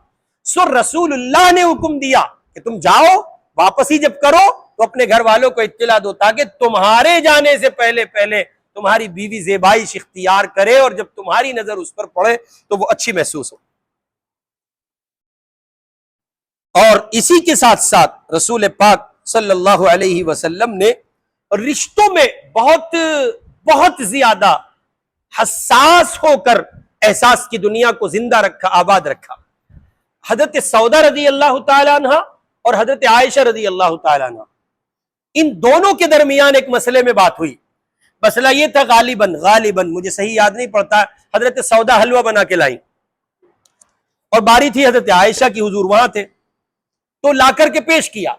سو رسول اللہ نے حکم دیا کہ تم جاؤ، واپسی جب کرو تو اپنے گھر والوں کو اطلاع دو تاکہ تمہارے جانے سے پہلے پہلے تمہاری بیوی زیبائش اختیار کرے اور جب تمہاری نظر اس پر پڑے تو وہ اچھی محسوس ہو۔ اور اسی کے ساتھ ساتھ رسول پاک صلی اللہ علیہ وسلم نے رشتوں میں بہت بہت زیادہ حساس ہو کر احساس کی دنیا کو زندہ رکھا، آباد رکھا۔ حضرت سودا رضی اللہ تعالی عنہ اور حضرت عائشہ رضی اللہ تعالی عنہ، ان دونوں کے درمیان ایک مسئلے میں بات ہوئی۔ مسئلہ یہ تھا غالباً مجھے صحیح یاد نہیں پڑتا، حضرت سودا حلوہ بنا کے لائیں اور باری تھی حضرت عائشہ کی، حضور وہاں تھے تو لا کر کے پیش کیا،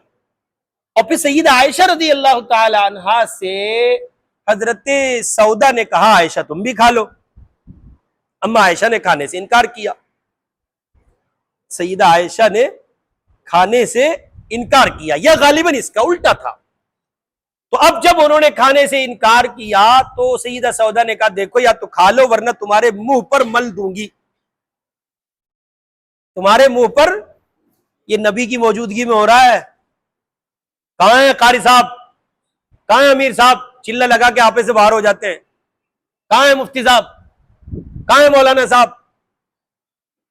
اور پھر سیدہ عائشہ رضی اللہ تعالی عنہا سے حضرت سودا نے کہا عائشہ تم بھی کھا لو، اما عائشہ نے کھانے سے انکار کیا، سیدہ عائشہ نے کھانے سے انکار کیا، یا غالباً اس کا الٹا تھا۔ تو اب جب انہوں نے کھانے سے انکار کیا تو سیدہ سودا نے کہا دیکھو یا تو کھا لو ورنہ تمہارے منہ پر مل دوں گی، تمہارے منہ پر، یہ نبی کی موجودگی میں ہو رہا ہے۔ کہاں ہیں قاری صاحب، کہاں ہیں امیر صاحب، چلہ لگا کے آپے سے باہر ہو جاتے ہیں، کہاں ہیں مفتی صاحب، کہاں ہیں مولانا صاحب؟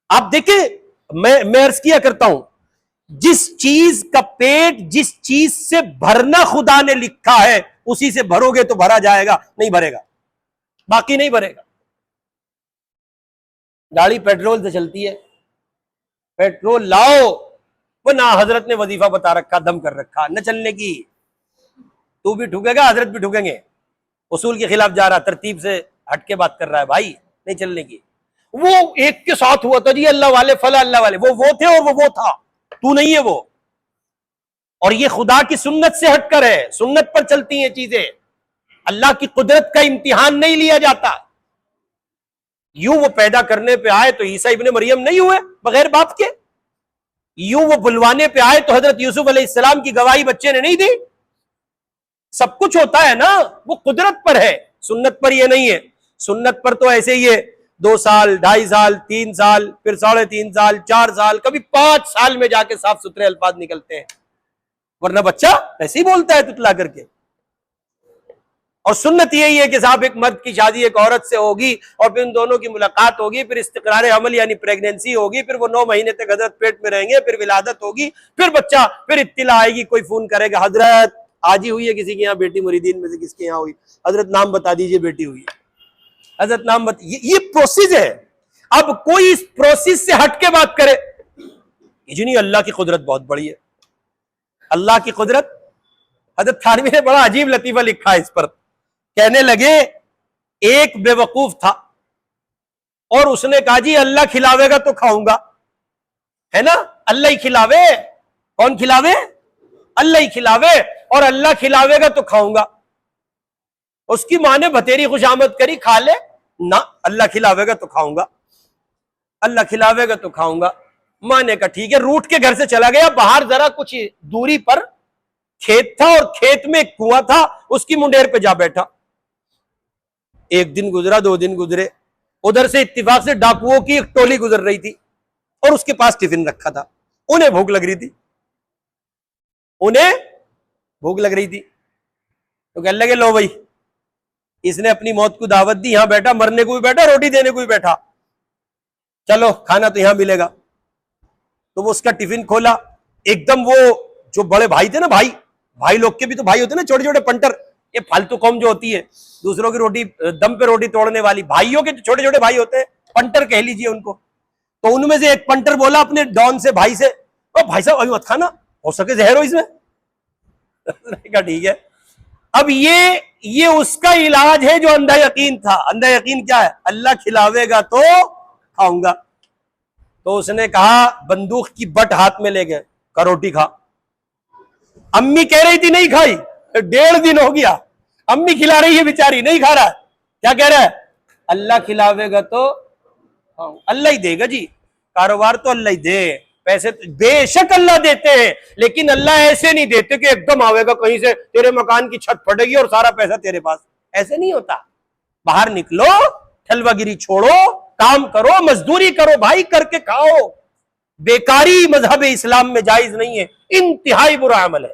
آپ دیکھیں میں عرض کیا کرتا ہوں، جس چیز کا پیٹ جس چیز سے بھرنا خدا نے لکھا ہے اسی سے بھرو گے تو بھرا جائے گا، نہیں بھرے گا، باقی نہیں بھرے گا۔ گاڑی پیٹرول سے چلتی ہے، پیٹرول لاؤ، وہ نہ حضرت نے وظیفہ بتا رکھا، دم کر رکھا، نہ چلنے کی، تو بھی ٹھکے گا حضرت بھی ٹھکیں گے، اصول کے خلاف جا رہا، ترتیب سے ہٹ کے بات کر رہا ہے بھائی، نہیں چلنے کی۔ وہ ایک کے ساتھ ہوا تھا جی اللہ والے فلا اللہ والے، وہ تھے اور وہ تھا، تو نہیں ہے وہ۔ اور یہ خدا کی سنت سے ہٹ کر ہے، سنت پر چلتی ہیں چیزیں، اللہ کی قدرت کا امتحان نہیں لیا جاتا۔ یوں وہ پیدا کرنے پہ آئے تو عیسیٰ ابن مریم نہیں ہوئے بغیر باپ کے، یوں وہ بلوانے پہ آئے تو حضرت یوسف علیہ السلام کی گواہی بچے نے نہیں دی۔ سب کچھ ہوتا ہے نا، وہ قدرت پر ہے، سنت پر یہ نہیں ہے۔ سنت پر تو ایسے ہی ہے، 2 سال 2.5 سال 3 سال پھر 3.5 سال 4 سال کبھی 5 سال میں جا کے صاف ستھرے الفاظ نکلتے ہیں، ورنہ بچہ ایسے ہی بولتا ہے تتلا کر کے۔ اور سنت یہی ہے کہ صاحب ایک مرد کی شادی ایک عورت سے ہوگی اور پھر ان دونوں کی ملاقات ہوگی، پھر استقرار عمل یعنی پریگننسی ہوگی، پھر وہ 9 مہینے تک حضرت پیٹ میں رہیں گے، پھر ولادت ہوگی، پھر بچہ، پھر اطلاع آئے گی، کوئی فون کرے گا حضرت آج ہی ہوئی ہے کسی کے یہاں بیٹی، مریدین میں سے کس کے یہاں ہوئی، حضرت نام بتا دیجئے بیٹی ہوئی ہے، حضرت نام یہ پروسیس ہے۔ اب کوئی اس پروسیس سے ہٹ کے بات کرے جی نہیں اللہ کی قدرت بہت بڑی ہے، اللہ کی قدرت۔ حضرت تھانوی نے بڑا عجیب لطیفہ لکھا ہے اس پر، کہنے لگے ایک بے وقوف تھا اور اس نے کہا جی اللہ کھلاوے گا تو کھاؤں گا، ہے نا، اللہ ہی کھلاوے، کون کھلاوے؟ اللہ ہی کھلاوے، اور اللہ کھلاوے گا تو کھاؤں گا۔ اس کی ماں نے بتیری خوش آمد کری، کھا لے نہ، اللہ کھلاوے گا تو کھاؤں گا، اللہ کھلاوے گا تو کھاؤں گا۔ ماں نے کہا ٹھیک ہے، روٹ کے گھر سے چلا گیا، باہر ذرا کچھ دوری پر کھیت تھا اور کھیت میں ایک کنواں تھا، اس کی منڈیر پہ جا بیٹھا۔ 1 دن گزرا، 2 دن گزرے، ادھر سے اتفاق سے ڈاکوؤں کی ایک ٹولی گزر رہی تھی اور اس کے پاس ٹفن رکھا تھا، انہیں بھوک لگ رہی تھی، انہیں بھوک لگ رہی تھی تو کہنے لگے لو بھائی، اس نے اپنی موت کو دعوت دی، یہاں بیٹھا، مرنے کو بھی بیٹھا، روٹی دینے کو بھی بیٹھا، چلو کھانا تو یہاں ملے گا۔ تو وہ اس کا ٹفن کھولا، ایک دم وہ جو بڑے بھائی تھے نا، بھائی لوگ کے بھی تو بھائی ہوتے نا، چھوٹے چھوٹے پنٹر، یہ فالتو قوم جو ہوتی ہے دوسروں کی روٹی دم پہ روٹی توڑنے والی، بھائیوں کے چھوٹے چھوٹے بھائی ہوتے ہیں، پنٹر کہہ لیجئے ان کو۔ تو ان میں سے ایک پنٹر بولا اپنے ڈان سے، بھائی سے، او بھائی صاحب ابھی مت کھانا، ہو سکے زہر ہو اس میں۔ کہا ٹھیک ہے۔ اب یہ اس کا علاج ہے جو اندھا یقین تھا۔ اندھا یقین کیا ہے؟ اللہ کھلاوے گا تو کھاؤں گا۔ تو اس نے کہا، بندوق کی بٹ ہاتھ میں لے گئے، کہا روٹی کھا۔ امی کہہ رہی تھی نہیں کھائی، 1.5 دن ہو گیا، امی کھلا رہی ہے بیچاری، نہیں کھا رہا ہے، کیا کہہ رہا ہے؟ اللہ کھلاوے گا تو اللہ ہی دے گا جی، کاروبار تو اللہ ہی دے، پیسے بے شک اللہ دیتے ہیں، لیکن اللہ ایسے نہیں دیتے کہ ایک دم آوے گا کہیں سے تیرے مکان کی چھت پھٹے گی اور سارا پیسہ تیرے پاس، ایسے نہیں ہوتا۔ باہر نکلو، ٹھلوا گیری چھوڑو، کام کرو، مزدوری کرو بھائی، کر کے کھاؤ۔ بیکاری مذہب اسلام میں جائز نہیں ہے، انتہائی برا عمل ہے۔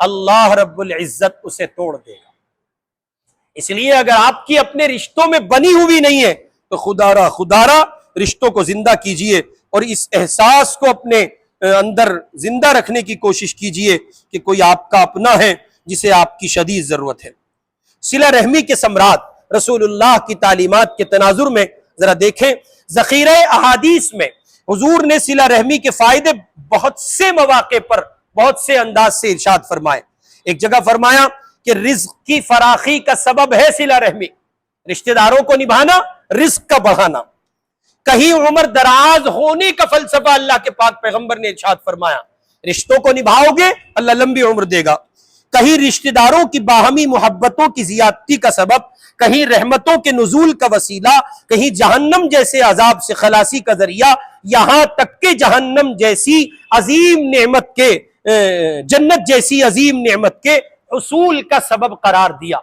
اللہ رب العزت اسے توڑ دے گا۔ اس لیے اگر آپ کی اپنے رشتوں میں بنی ہوئی نہیں ہے تو خدا را رشتوں کو زندہ کیجئے اور اس احساس کو اپنے اندر زندہ رکھنے کی کوشش کیجئے کہ کوئی آپ کا اپنا ہے جسے آپ کی شدید ضرورت ہے۔ صلہ رحمی کے ثمرات رسول اللہ کی تعلیمات کے تناظر میں ذرا دیکھیں، ذخیرہ احادیث میں حضور نے صلہ رحمی کے فائدے بہت سے مواقع پر بہت سے انداز سے ارشاد فرمائے۔ ایک جگہ فرمایا کہ رزق کی فراخی کا سبب ہے صلہ رحمی، رشتہ داروں کو نبھانا رزق کا بڑھانا۔ کہیں عمر دراز ہونے کا فلسفہ اللہ کے پاک پیغمبر نے ارشاد فرمایا، رشتوں کو نبھاؤ گے اللہ لمبی عمر دے گا۔ کہیں رشتہ داروں کی باہمی محبتوں کی زیادتی کا سبب، کہیں رحمتوں کے نزول کا وسیلہ، کہیں جہنم جیسے عذاب سے خلاصی کا ذریعہ، یہاں تک کہ جہنم جیسی عظیم نعمت کے جنت جیسی عظیم نعمت کے حصول کا سبب قرار دیا۔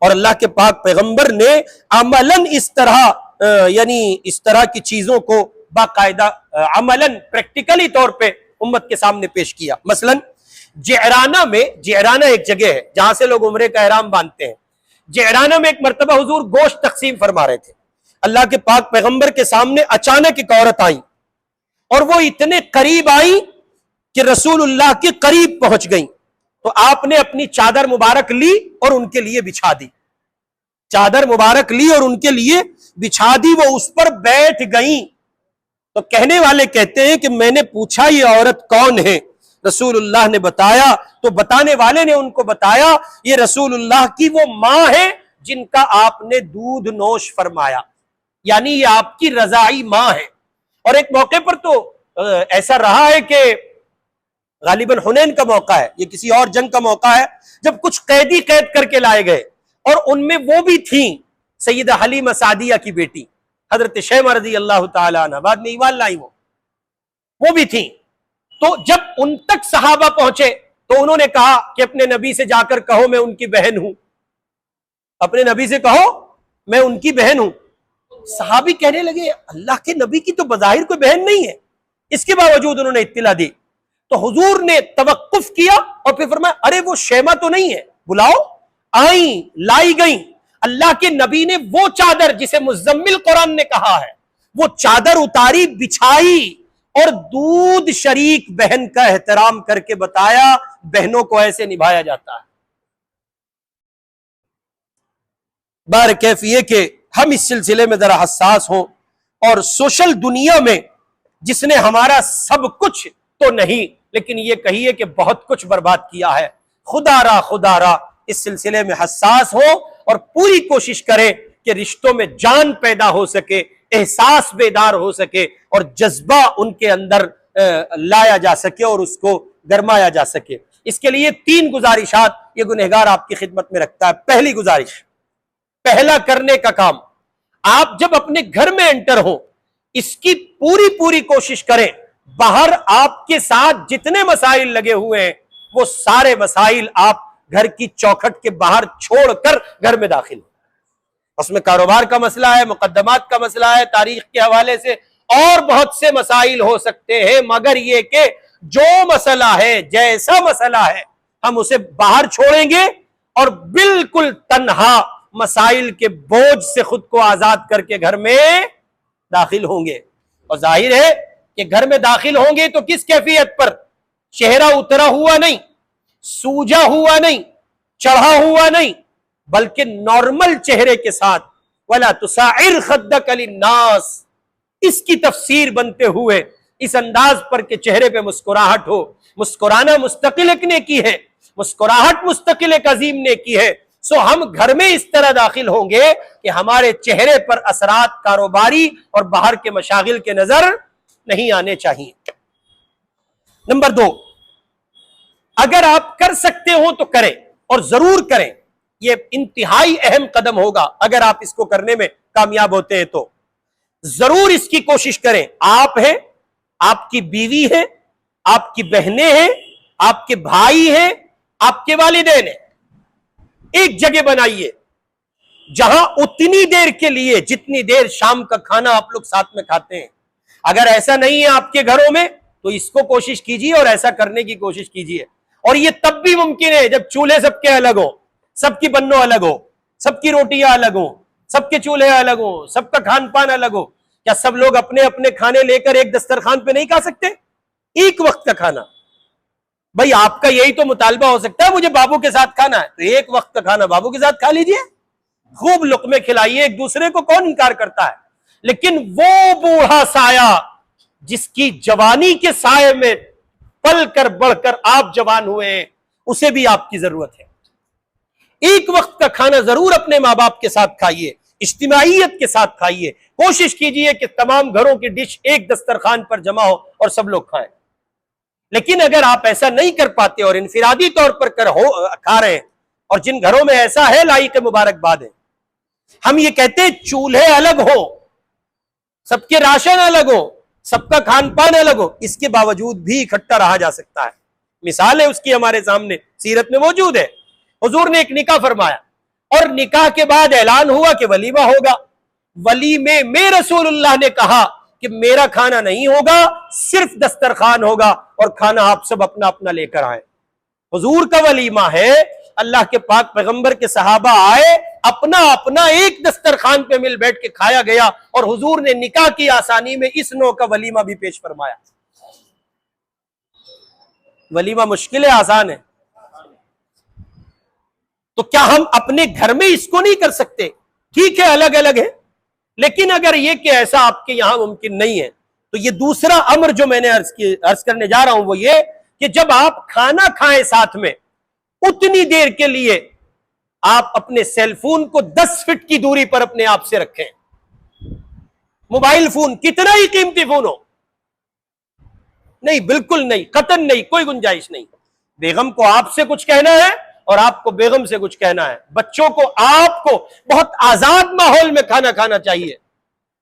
اور اللہ کے پاک پیغمبر نے عملاً اس طرح کی چیزوں کو باقاعدہ عملاً پریکٹیکلی طور پہ امت کے سامنے پیش کیا۔ مثلاً جعرانہ ایک جگہ ہے جہاں سے لوگ عمرے کا احرام باندھتے ہیں۔ جعرانہ میں ایک مرتبہ حضور گوشت تقسیم فرما رہے تھے، اللہ کے پاک پیغمبر کے سامنے اچانک ایک عورت آئی اور وہ اتنے قریب آئی کہ رسول اللہ کے قریب پہنچ گئیں، تو آپ نے اپنی چادر مبارک لی اور ان کے لیے بچھا دی، چادر مبارک لی اور ان کے لیے بچھا دی، وہ اس پر بیٹھ گئیں۔ تو کہنے والے کہتے ہیں کہ میں نے پوچھا یہ عورت کون ہے؟ رسول اللہ نے بتایا، تو بتانے والے نے ان کو بتایا یہ رسول اللہ کی وہ ماں ہے جن کا آپ نے دودھ نوش فرمایا، یعنی یہ آپ کی رضاعی ماں ہے۔ اور ایک موقع پر تو ایسا رہا ہے کہ غالباً حنین کا موقع ہے، یہ کسی اور جنگ کا موقع ہے، جب کچھ قیدی قید کر کے لائے گئے اور ان میں وہ بھی تھیں سیدہ حلیمہ سعدیہ کی بیٹی حضرت شیمہ رضی اللہ تعالیٰ عنہ، بعد میں ایمان لائی وہ بھی تھیں۔ تو جب ان تک صحابہ پہنچے تو انہوں نے کہا کہ اپنے نبی سے جا کر کہو میں ان کی بہن ہوں، اپنے نبی سے کہو میں ان کی بہن ہوں۔ صحابی کہنے لگے اللہ کے نبی کی تو بظاہر کوئی بہن نہیں ہے، اس کے باوجود انہوں نے اطلاع دی۔ تو حضور نے توقف کیا اور پھر فرمایا ارے وہ شیمہ تو نہیں ہے، بلاؤ۔ آئیں، لائی گئیں۔ اللہ کے نبی نے وہ چادر جسے مزمل قرآن نے کہا ہے، وہ چادر اتاری، بچھائی اور دودھ شریک بہن کا احترام کر کے بتایا بہنوں کو ایسے نبھایا جاتا ہے۔ بہرکیف یہ کہ ہم اس سلسلے میں ذرا حساس ہوں، اور سوشل دنیا میں جس نے ہمارا سب کچھ تو نہیں لیکن یہ کہیے کہ بہت کچھ برباد کیا ہے، خدا را اس سلسلے میں حساس ہو اور پوری کوشش کرے کہ رشتوں میں جان پیدا ہو سکے، احساس بیدار ہو سکے اور جذبہ ان کے اندر لایا جا سکے اور اس کو گرمایا جا سکے۔ اس کے لیے 3 گزارشات یہ گنہگار آپ کی خدمت میں رکھتا ہے۔ پہلی گزارش، پہلا کرنے کا کام، آپ جب اپنے گھر میں انٹر ہو اس کی پوری کوشش کریں، باہر آپ کے ساتھ جتنے مسائل لگے ہوئے ہیں وہ سارے مسائل آپ گھر کی چوکھٹ کے باہر چھوڑ کر گھر میں داخل ہو۔ اس میں کاروبار کا مسئلہ ہے، مقدمات کا مسئلہ ہے، تاریخ کے حوالے سے اور بہت سے مسائل ہو سکتے ہیں، مگر یہ کہ جو مسئلہ ہے، جیسا مسئلہ ہے، ہم اسے باہر چھوڑیں گے اور بالکل تنہا مسائل کے بوجھ سے خود کو آزاد کر کے گھر میں داخل ہوں گے۔ اور ظاہر ہے کہ گھر میں داخل ہوں گے تو کس کیفیت پر؟ چہرہ اترا ہوا نہیں، سوجا ہوا نہیں، چڑھا ہوا نہیں، بلکہ نارمل چہرے کے ساتھ وَلَا تُسَعِّرْ خَدَّكَ لِلنَّاسِ، اس کی تفسیر بنتے ہوئے اس انداز پر کہ چہرے پہ مسکراہٹ ہو۔ مسکرانا مستقل ایک نیکی ہے، مسکراہٹ مستقل ایک عظیم نیکی ہے۔ سو ہم گھر میں اس طرح داخل ہوں گے کہ ہمارے چہرے پر اثرات کاروباری اور باہر کے مشاغل کے نظر نہیں آنے چاہیے۔ نمبر 2، اگر آپ کر سکتے ہو تو کریں اور ضرور کریں، یہ انتہائی اہم قدم ہوگا۔ اگر آپ اس کو کرنے میں کامیاب ہوتے ہیں تو ضرور اس کی کوشش کریں۔ آپ ہیں، آپ کی بیوی ہے، آپ کی بہنیں ہیں، آپ کے بھائی ہیں، آپ کے والدین ہیں، ایک جگہ بنائیے جہاں اتنی دیر کے لیے جتنی دیر شام کا کھانا آپ لوگ ساتھ میں کھاتے ہیں۔ اگر ایسا نہیں ہے آپ کے گھروں میں تو اس کو کوشش کیجیے اور ایسا کرنے کی کوشش کیجیے۔ اور یہ تب بھی ممکن ہے جب چولہے سب کے الگ ہو، سب کی بنو الگ ہو، سب کی روٹیاں الگ ہوں، سب کے چولہے الگ ہوں، سب کا کھان پان الگ ہو۔ کیا سب لوگ اپنے اپنے کھانے لے کر ایک دسترخوان پہ نہیں کھا سکتے؟ ایک وقت کا کھانا، بھائی آپ کا یہی تو مطالبہ ہو سکتا ہے مجھے بابو کے ساتھ کھانا ہے، تو ایک وقت کا کھانا بابو کے ساتھ کھا لیجئے، خوب لقمے کھلائیے ایک دوسرے کو، کون انکار کرتا ہے؟ لیکن وہ بوڑھا سایہ جس کی جوانی کے سائے میں پل کر بڑھ کر آپ جوان ہوئے ہیں، اسے بھی آپ کی ضرورت ہے۔ ایک وقت کا کھانا ضرور اپنے ماں باپ کے ساتھ کھائیے، اجتماعیت کے ساتھ کھائیے، کوشش کیجئے کہ تمام گھروں کی ڈش ایک دسترخوان پر جمع ہو اور سب لوگ کھائیں۔ لیکن اگر آپ ایسا نہیں کر پاتے اور انفرادی طور پر کھا رہے ہیں، اور جن گھروں میں ایسا ہے لائق مبارکباد ہے، ہم یہ کہتے ہیں چولہے الگ ہو، سب کے راشن الگ ہو، سب کا کھان پان الگ ہو، اس کے باوجود بھی اکٹھا رہا جا سکتا ہے۔ مثال ہے اس کی ہمارے سامنے سیرت میں موجود ہے۔ حضور نے ایک نکاح فرمایا اور نکاح کے بعد اعلان ہوا کہ ولیمہ ہوگا۔ ولیمے میں رسول اللہ نے کہا کہ میرا کھانا نہیں ہوگا، صرف دسترخوان ہوگا اور کھانا آپ سب اپنا اپنا لے کر آئے۔ حضور کا ولیمہ ہے، اللہ کے پاک پیغمبر کے صحابہ آئے، اپنا اپنا ایک دسترخوان پہ مل بیٹھ کے کھایا گیا، اور حضور نے نکاح کی آسانی میں اس نوع کا ولیمہ بھی پیش فرمایا۔ ولیمہ مشکل ہے آسان ہے؟ تو کیا ہم اپنے گھر میں اس کو نہیں کر سکتے؟ ٹھیک ہے الگ الگ ہے، لیکن اگر یہ کہ ایسا آپ کے یہاں ممکن نہیں ہے تو یہ دوسرا امر جو میں نے عرض کرنے جا رہا ہوں وہ یہ کہ جب آپ کھانا کھائیں ساتھ میں، اتنی دیر کے لیے آپ اپنے سیل فون کو 10 فٹ کی دوری پر اپنے آپ سے رکھیں۔ موبائل فون کتنا ہی قیمتی فون ہو، نہیں، بالکل نہیں، قطعاً نہیں، کوئی گنجائش نہیں۔ بیگم کو آپ سے کچھ کہنا ہے اور آپ کو بیگم سے کچھ کہنا ہے۔ بچوں کو آپ کو بہت آزاد ماحول میں کھانا کھانا چاہیے۔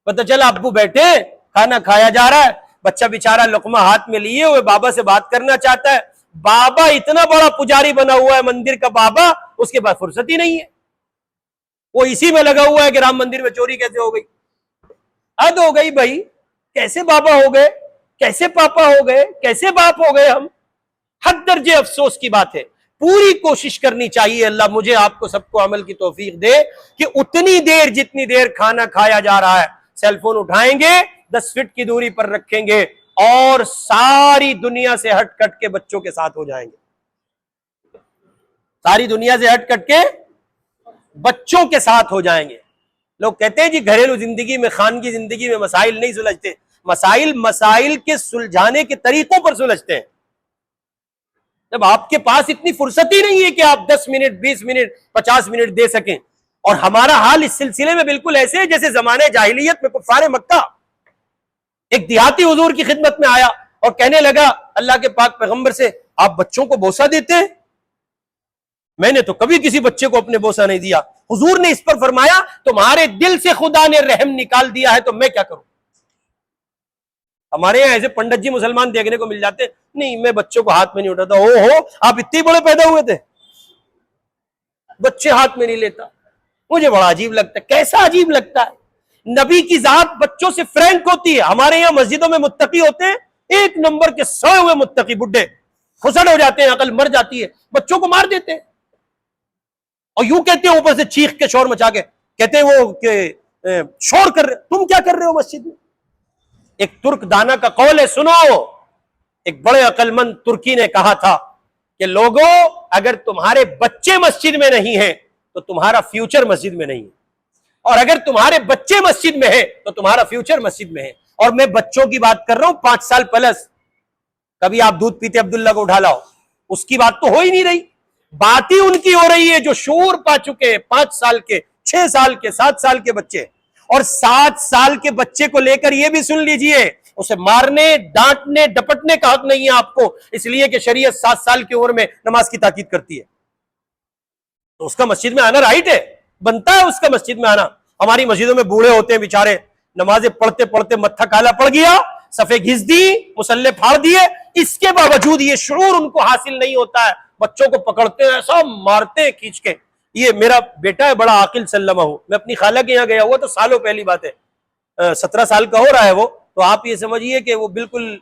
پتہ چلا ابو بیٹھے، کھانا کھایا جا رہا ہے، بچہ بیچارہ لقمہ ہاتھ میں لیے ہوئے بابا سے بات کرنا چاہتا ہے، بابا اتنا بڑا پجاری بنا ہوا ہے مندر کا بابا، اس کے بعد فرصت ہی نہیں ہے، وہ اسی میں لگا ہوا ہے کہ رام مندر میں چوری کیسے ہو گئی۔ حد ہو گئی بھائی، کیسے بابا ہو گئے، کیسے پاپا ہو گئے، کیسے باپ ہو گئے ہم؟ حد درجے افسوس کی بات ہے۔ پوری کوشش کرنی چاہیے، اللہ مجھے آپ کو سب کو عمل کی توفیق دے کہ اتنی دیر جتنی دیر کھانا کھایا جا رہا ہے سیل فون اٹھائیں گے، 10 فٹ کی دوری پر رکھیں گے اور ساری دنیا سے ہٹ کٹ کے بچوں کے ساتھ ہو جائیں گے، ساری دنیا سے ہٹ کٹ کے بچوں کے ساتھ ہو جائیں گے۔ لوگ کہتے ہیں جی گھریلو زندگی میں، خانگی زندگی میں مسائل نہیں سلجھتے، مسائل کے سلجھانے کے طریقوں پر سلجھتے ہیں۔ جب آپ کے پاس اتنی فرصت ہی نہیں ہے کہ آپ 10 منٹ 20 منٹ 50 منٹ دے سکیں، اور ہمارا حال اس سلسلے میں بالکل ایسے ہے جیسے زمانے جاہلیت میں کفار مکہ۔ ایک دیہاتی حضور کی خدمت میں آیا اور کہنے لگا اللہ کے پاک پیغمبر سے، آپ بچوں کو بوسہ دیتے ہیں؟ میں نے تو کبھی کسی بچے کو اپنے بوسہ نہیں دیا۔ حضور نے اس پر فرمایا تمہارے دل سے خدا نے رحم نکال دیا ہے تو میں کیا کروں؟ ہمارے یہاں ایسے پنڈت جی مسلمان دیکھنے کو مل جاتے، نہیں میں بچوں کو ہاتھ میں نہیں اٹھاتا۔ ہو آپ اتنے بڑے پیدا ہوئے تھے، بچے ہاتھ میں نہیں لیتا؟ مجھے بڑا عجیب لگتا ہے۔ کیسا عجیب لگتا ہے؟ نبی کی ذات بچوں سے فرینک ہوتی ہے۔ ہمارے یہاں مسجدوں میں متقی ہوتے ہیں، ایک نمبر کے سوئے ہوئے متقی بڈھے، خسڑ ہو جاتے ہیں، عقل مر جاتی ہے، بچوں کو مار دیتے ہیں، اور یوں کہتے ہیں اوپر سے چیخ کے شور مچا کے، کہتے ہیں وہ کہ شور کر رہے، تم کیا کر رہے ہو مسجد میں؟ ایک ترک دانا کا قول ہے، سنو، ایک بڑے عقل مند ترکی نے کہا تھا کہ لوگوں اگر تمہارے بچے مسجد میں نہیں ہیں تو تمہارا فیوچر مسجد میں نہیں ہے، اور اگر تمہارے بچے مسجد میں ہیں تو تمہارا فیوچر مسجد میں ہے۔ اور میں بچوں کی بات کر رہا ہوں 5 سال پلس۔ کبھی آپ دودھ پیتے عبداللہ کو اٹھا لاؤ، اس کی بات تو ہو ہی نہیں رہی، بات ہی ان کی ہو رہی ہے جو شعور پا چکے ہیں، 5 سال کے، 6 سال کے، 7 سال کے بچے۔ اور 7 سال کے بچے کو لے کر یہ بھی سن لیجئے، اسے مارنے، ڈانٹنے، ڈپٹنے کا حق نہیں ہے آپ کو، اس لیے کہ شریعت 7 سال کی عمر میں نماز کی تاکید کرتی ہے، تو اس کا مسجد میں آنا رائٹ ہے، بنتا ہے اس کا مسجد میں آنا۔ ہماری مسجدوں میں بوڑھے ہوتے ہیں بیچارے، نمازیں پڑھتے پڑھتے متھا کالا پڑ گیا، صفے گھس دی، مصلے پھاڑ دیے، اس کے باوجود یہ شعور ان کو حاصل نہیں ہوتا ہے، بچوں کو پکڑتے ہیں، ایسا مارتے ہیں کھینچ کے۔ یہ میرا بیٹا ہے بڑا عاقل سلمہ ہو، میں اپنی خالہ کے یہاں گیا ہوا تو سالوں پہلی بات ہے، 17 سال کا ہو رہا ہے وہ، تو آپ یہ سمجھیے کہ وہ بالکل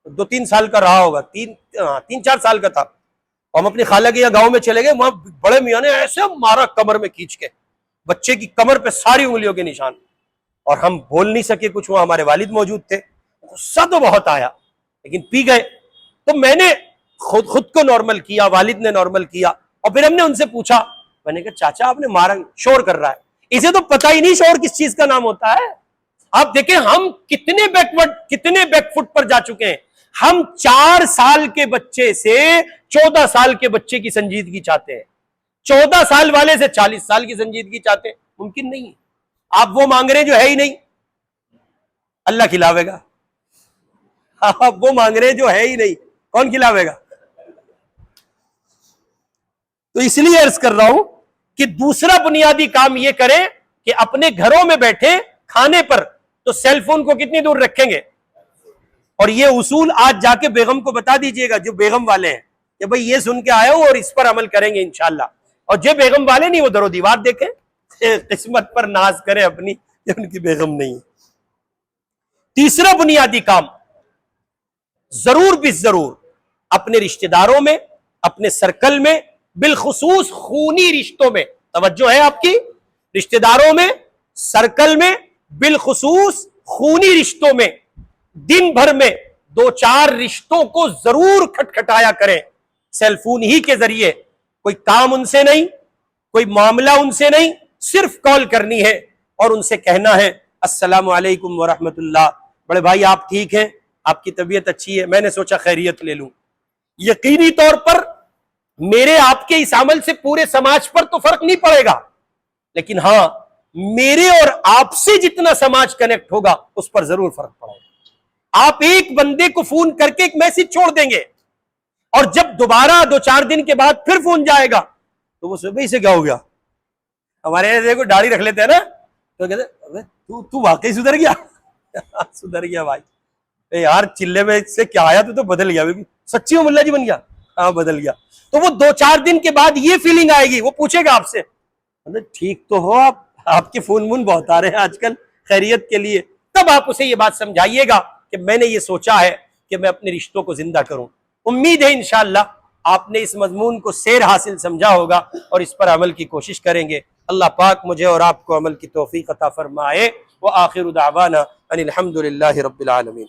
2-3 سال کا رہا ہوگا، 3-4 سال کا تھا۔ اور ہم اپنی خالہ کے یہاں گاؤں میں چلے گئے, وہاں بڑے میاں نے ایسے مارا کمر میں کھینچ کے, بچے کی کمر پہ ساری انگلیوں کے نشان, اور ہم بول نہیں سکے کچھ, وہاں ہمارے والد موجود تھے, غصہ تو بہت آیا لیکن پی گئے. تو میں نے خود کو نارمل کیا, والد نے نارمل کیا, اور پھر ہم نے ان سے پوچھا, میں نے کہا چاچا آپ نے مارا, شور کر رہا ہے, اسے تو پتہ ہی نہیں شور کس چیز کا نام ہوتا ہے. آپ دیکھیں ہم کتنے بیک فٹ پر جا چکے ہیں. ہم 4 سال کے بچے سے 14 سال کے بچے کی سنجیدگی چاہتے ہیں, 14 سال والے سے 40 سال کی سنجیدگی چاہتے ہیں. ممکن نہیں ہے. آپ وہ مانگ رہے ہیں جو ہے ہی نہیں, اللہ کھلاوے گا. آپ وہ مانگ رہے ہیں جو ہے ہی نہیں, کون کھلاوے گا؟ تو اس لیے عرض کر رہا ہوں کہ دوسرا بنیادی کام یہ کریں کہ اپنے گھروں میں بیٹھے کھانے پر تو سیل فون کو کتنی دور رکھیں گے. اور یہ اصول آج جا کے بیگم کو بتا دیجئے گا جو بیگم والے ہیں, کہ بھئی یہ سن کے آیا ہوں اور اس پر عمل کریں گے انشاءاللہ. اور جو بیگم والے نہیں وہ در و دیوار دیکھیں, قسمت پر ناز کریں اپنی کہ ان کی بیگم نہیں. تیسرا بنیادی کام, ضرور بھی ضرور اپنے رشتہ داروں میں, اپنے سرکل میں, بالخصوص خونی رشتوں میں, توجہ ہے آپ کی, رشتہ داروں میں, سرکل میں, بالخصوص خونی رشتوں میں, دن بھر میں 2-4 رشتوں کو ضرور کھٹکھٹایا کریں سیل فون ہی کے ذریعے. کوئی کام ان سے نہیں, کوئی معاملہ ان سے نہیں, صرف کال کرنی ہے اور ان سے کہنا ہے السلام علیکم ورحمت اللہ, بڑے بھائی آپ ٹھیک ہیں, آپ کی طبیعت اچھی ہے, میں نے سوچا خیریت لے لوں. یقینی طور پر میرے آپ کے اس عمل سے پورے سماج پر تو فرق نہیں پڑے گا, لیکن ہاں میرے اور آپ سے جتنا سماج کنیکٹ ہوگا اس پر ضرور فرق پڑے گا. آپ ایک بندے کو فون کر کے ایک میسج چھوڑ دیں گے, اور جب دوبارہ 2-4 دن کے بعد پھر فون جائے گا تو وہ صبح سے کیا ہو گیا, ہمارے یہاں دیکھو داڑھی رکھ لیتے ہیں نا, تو کہتے ہیں تو واقعی سدھر گیا. سدھر گیا بھائی, یار چلے میں سے کیا آیا, تو بدل گیا, سچی ہو ملا جی بن گیا, ہاں بدل گیا. تو وہ 2-4 دن کے بعد یہ فیلنگ آئے گی, وہ پوچھے گا آپ سے ٹھیک تو ہو آپ کے فون مون بہت آ رہے ہیں آج کل خیریت کے لیے. تب آپ اسے یہ بات سمجھائیے گا کہ میں نے یہ سوچا ہے کہ میں اپنے رشتوں کو زندہ کروں. امید ہے انشاءاللہ آپ نے اس مضمون کو سیر حاصل سمجھا ہوگا اور اس پر عمل کی کوشش کریں گے. اللہ پاک مجھے اور آپ کو عمل کی توفیق عطا فرمائے. وآخر دعوانا ان الحمد للہ رب العالمین.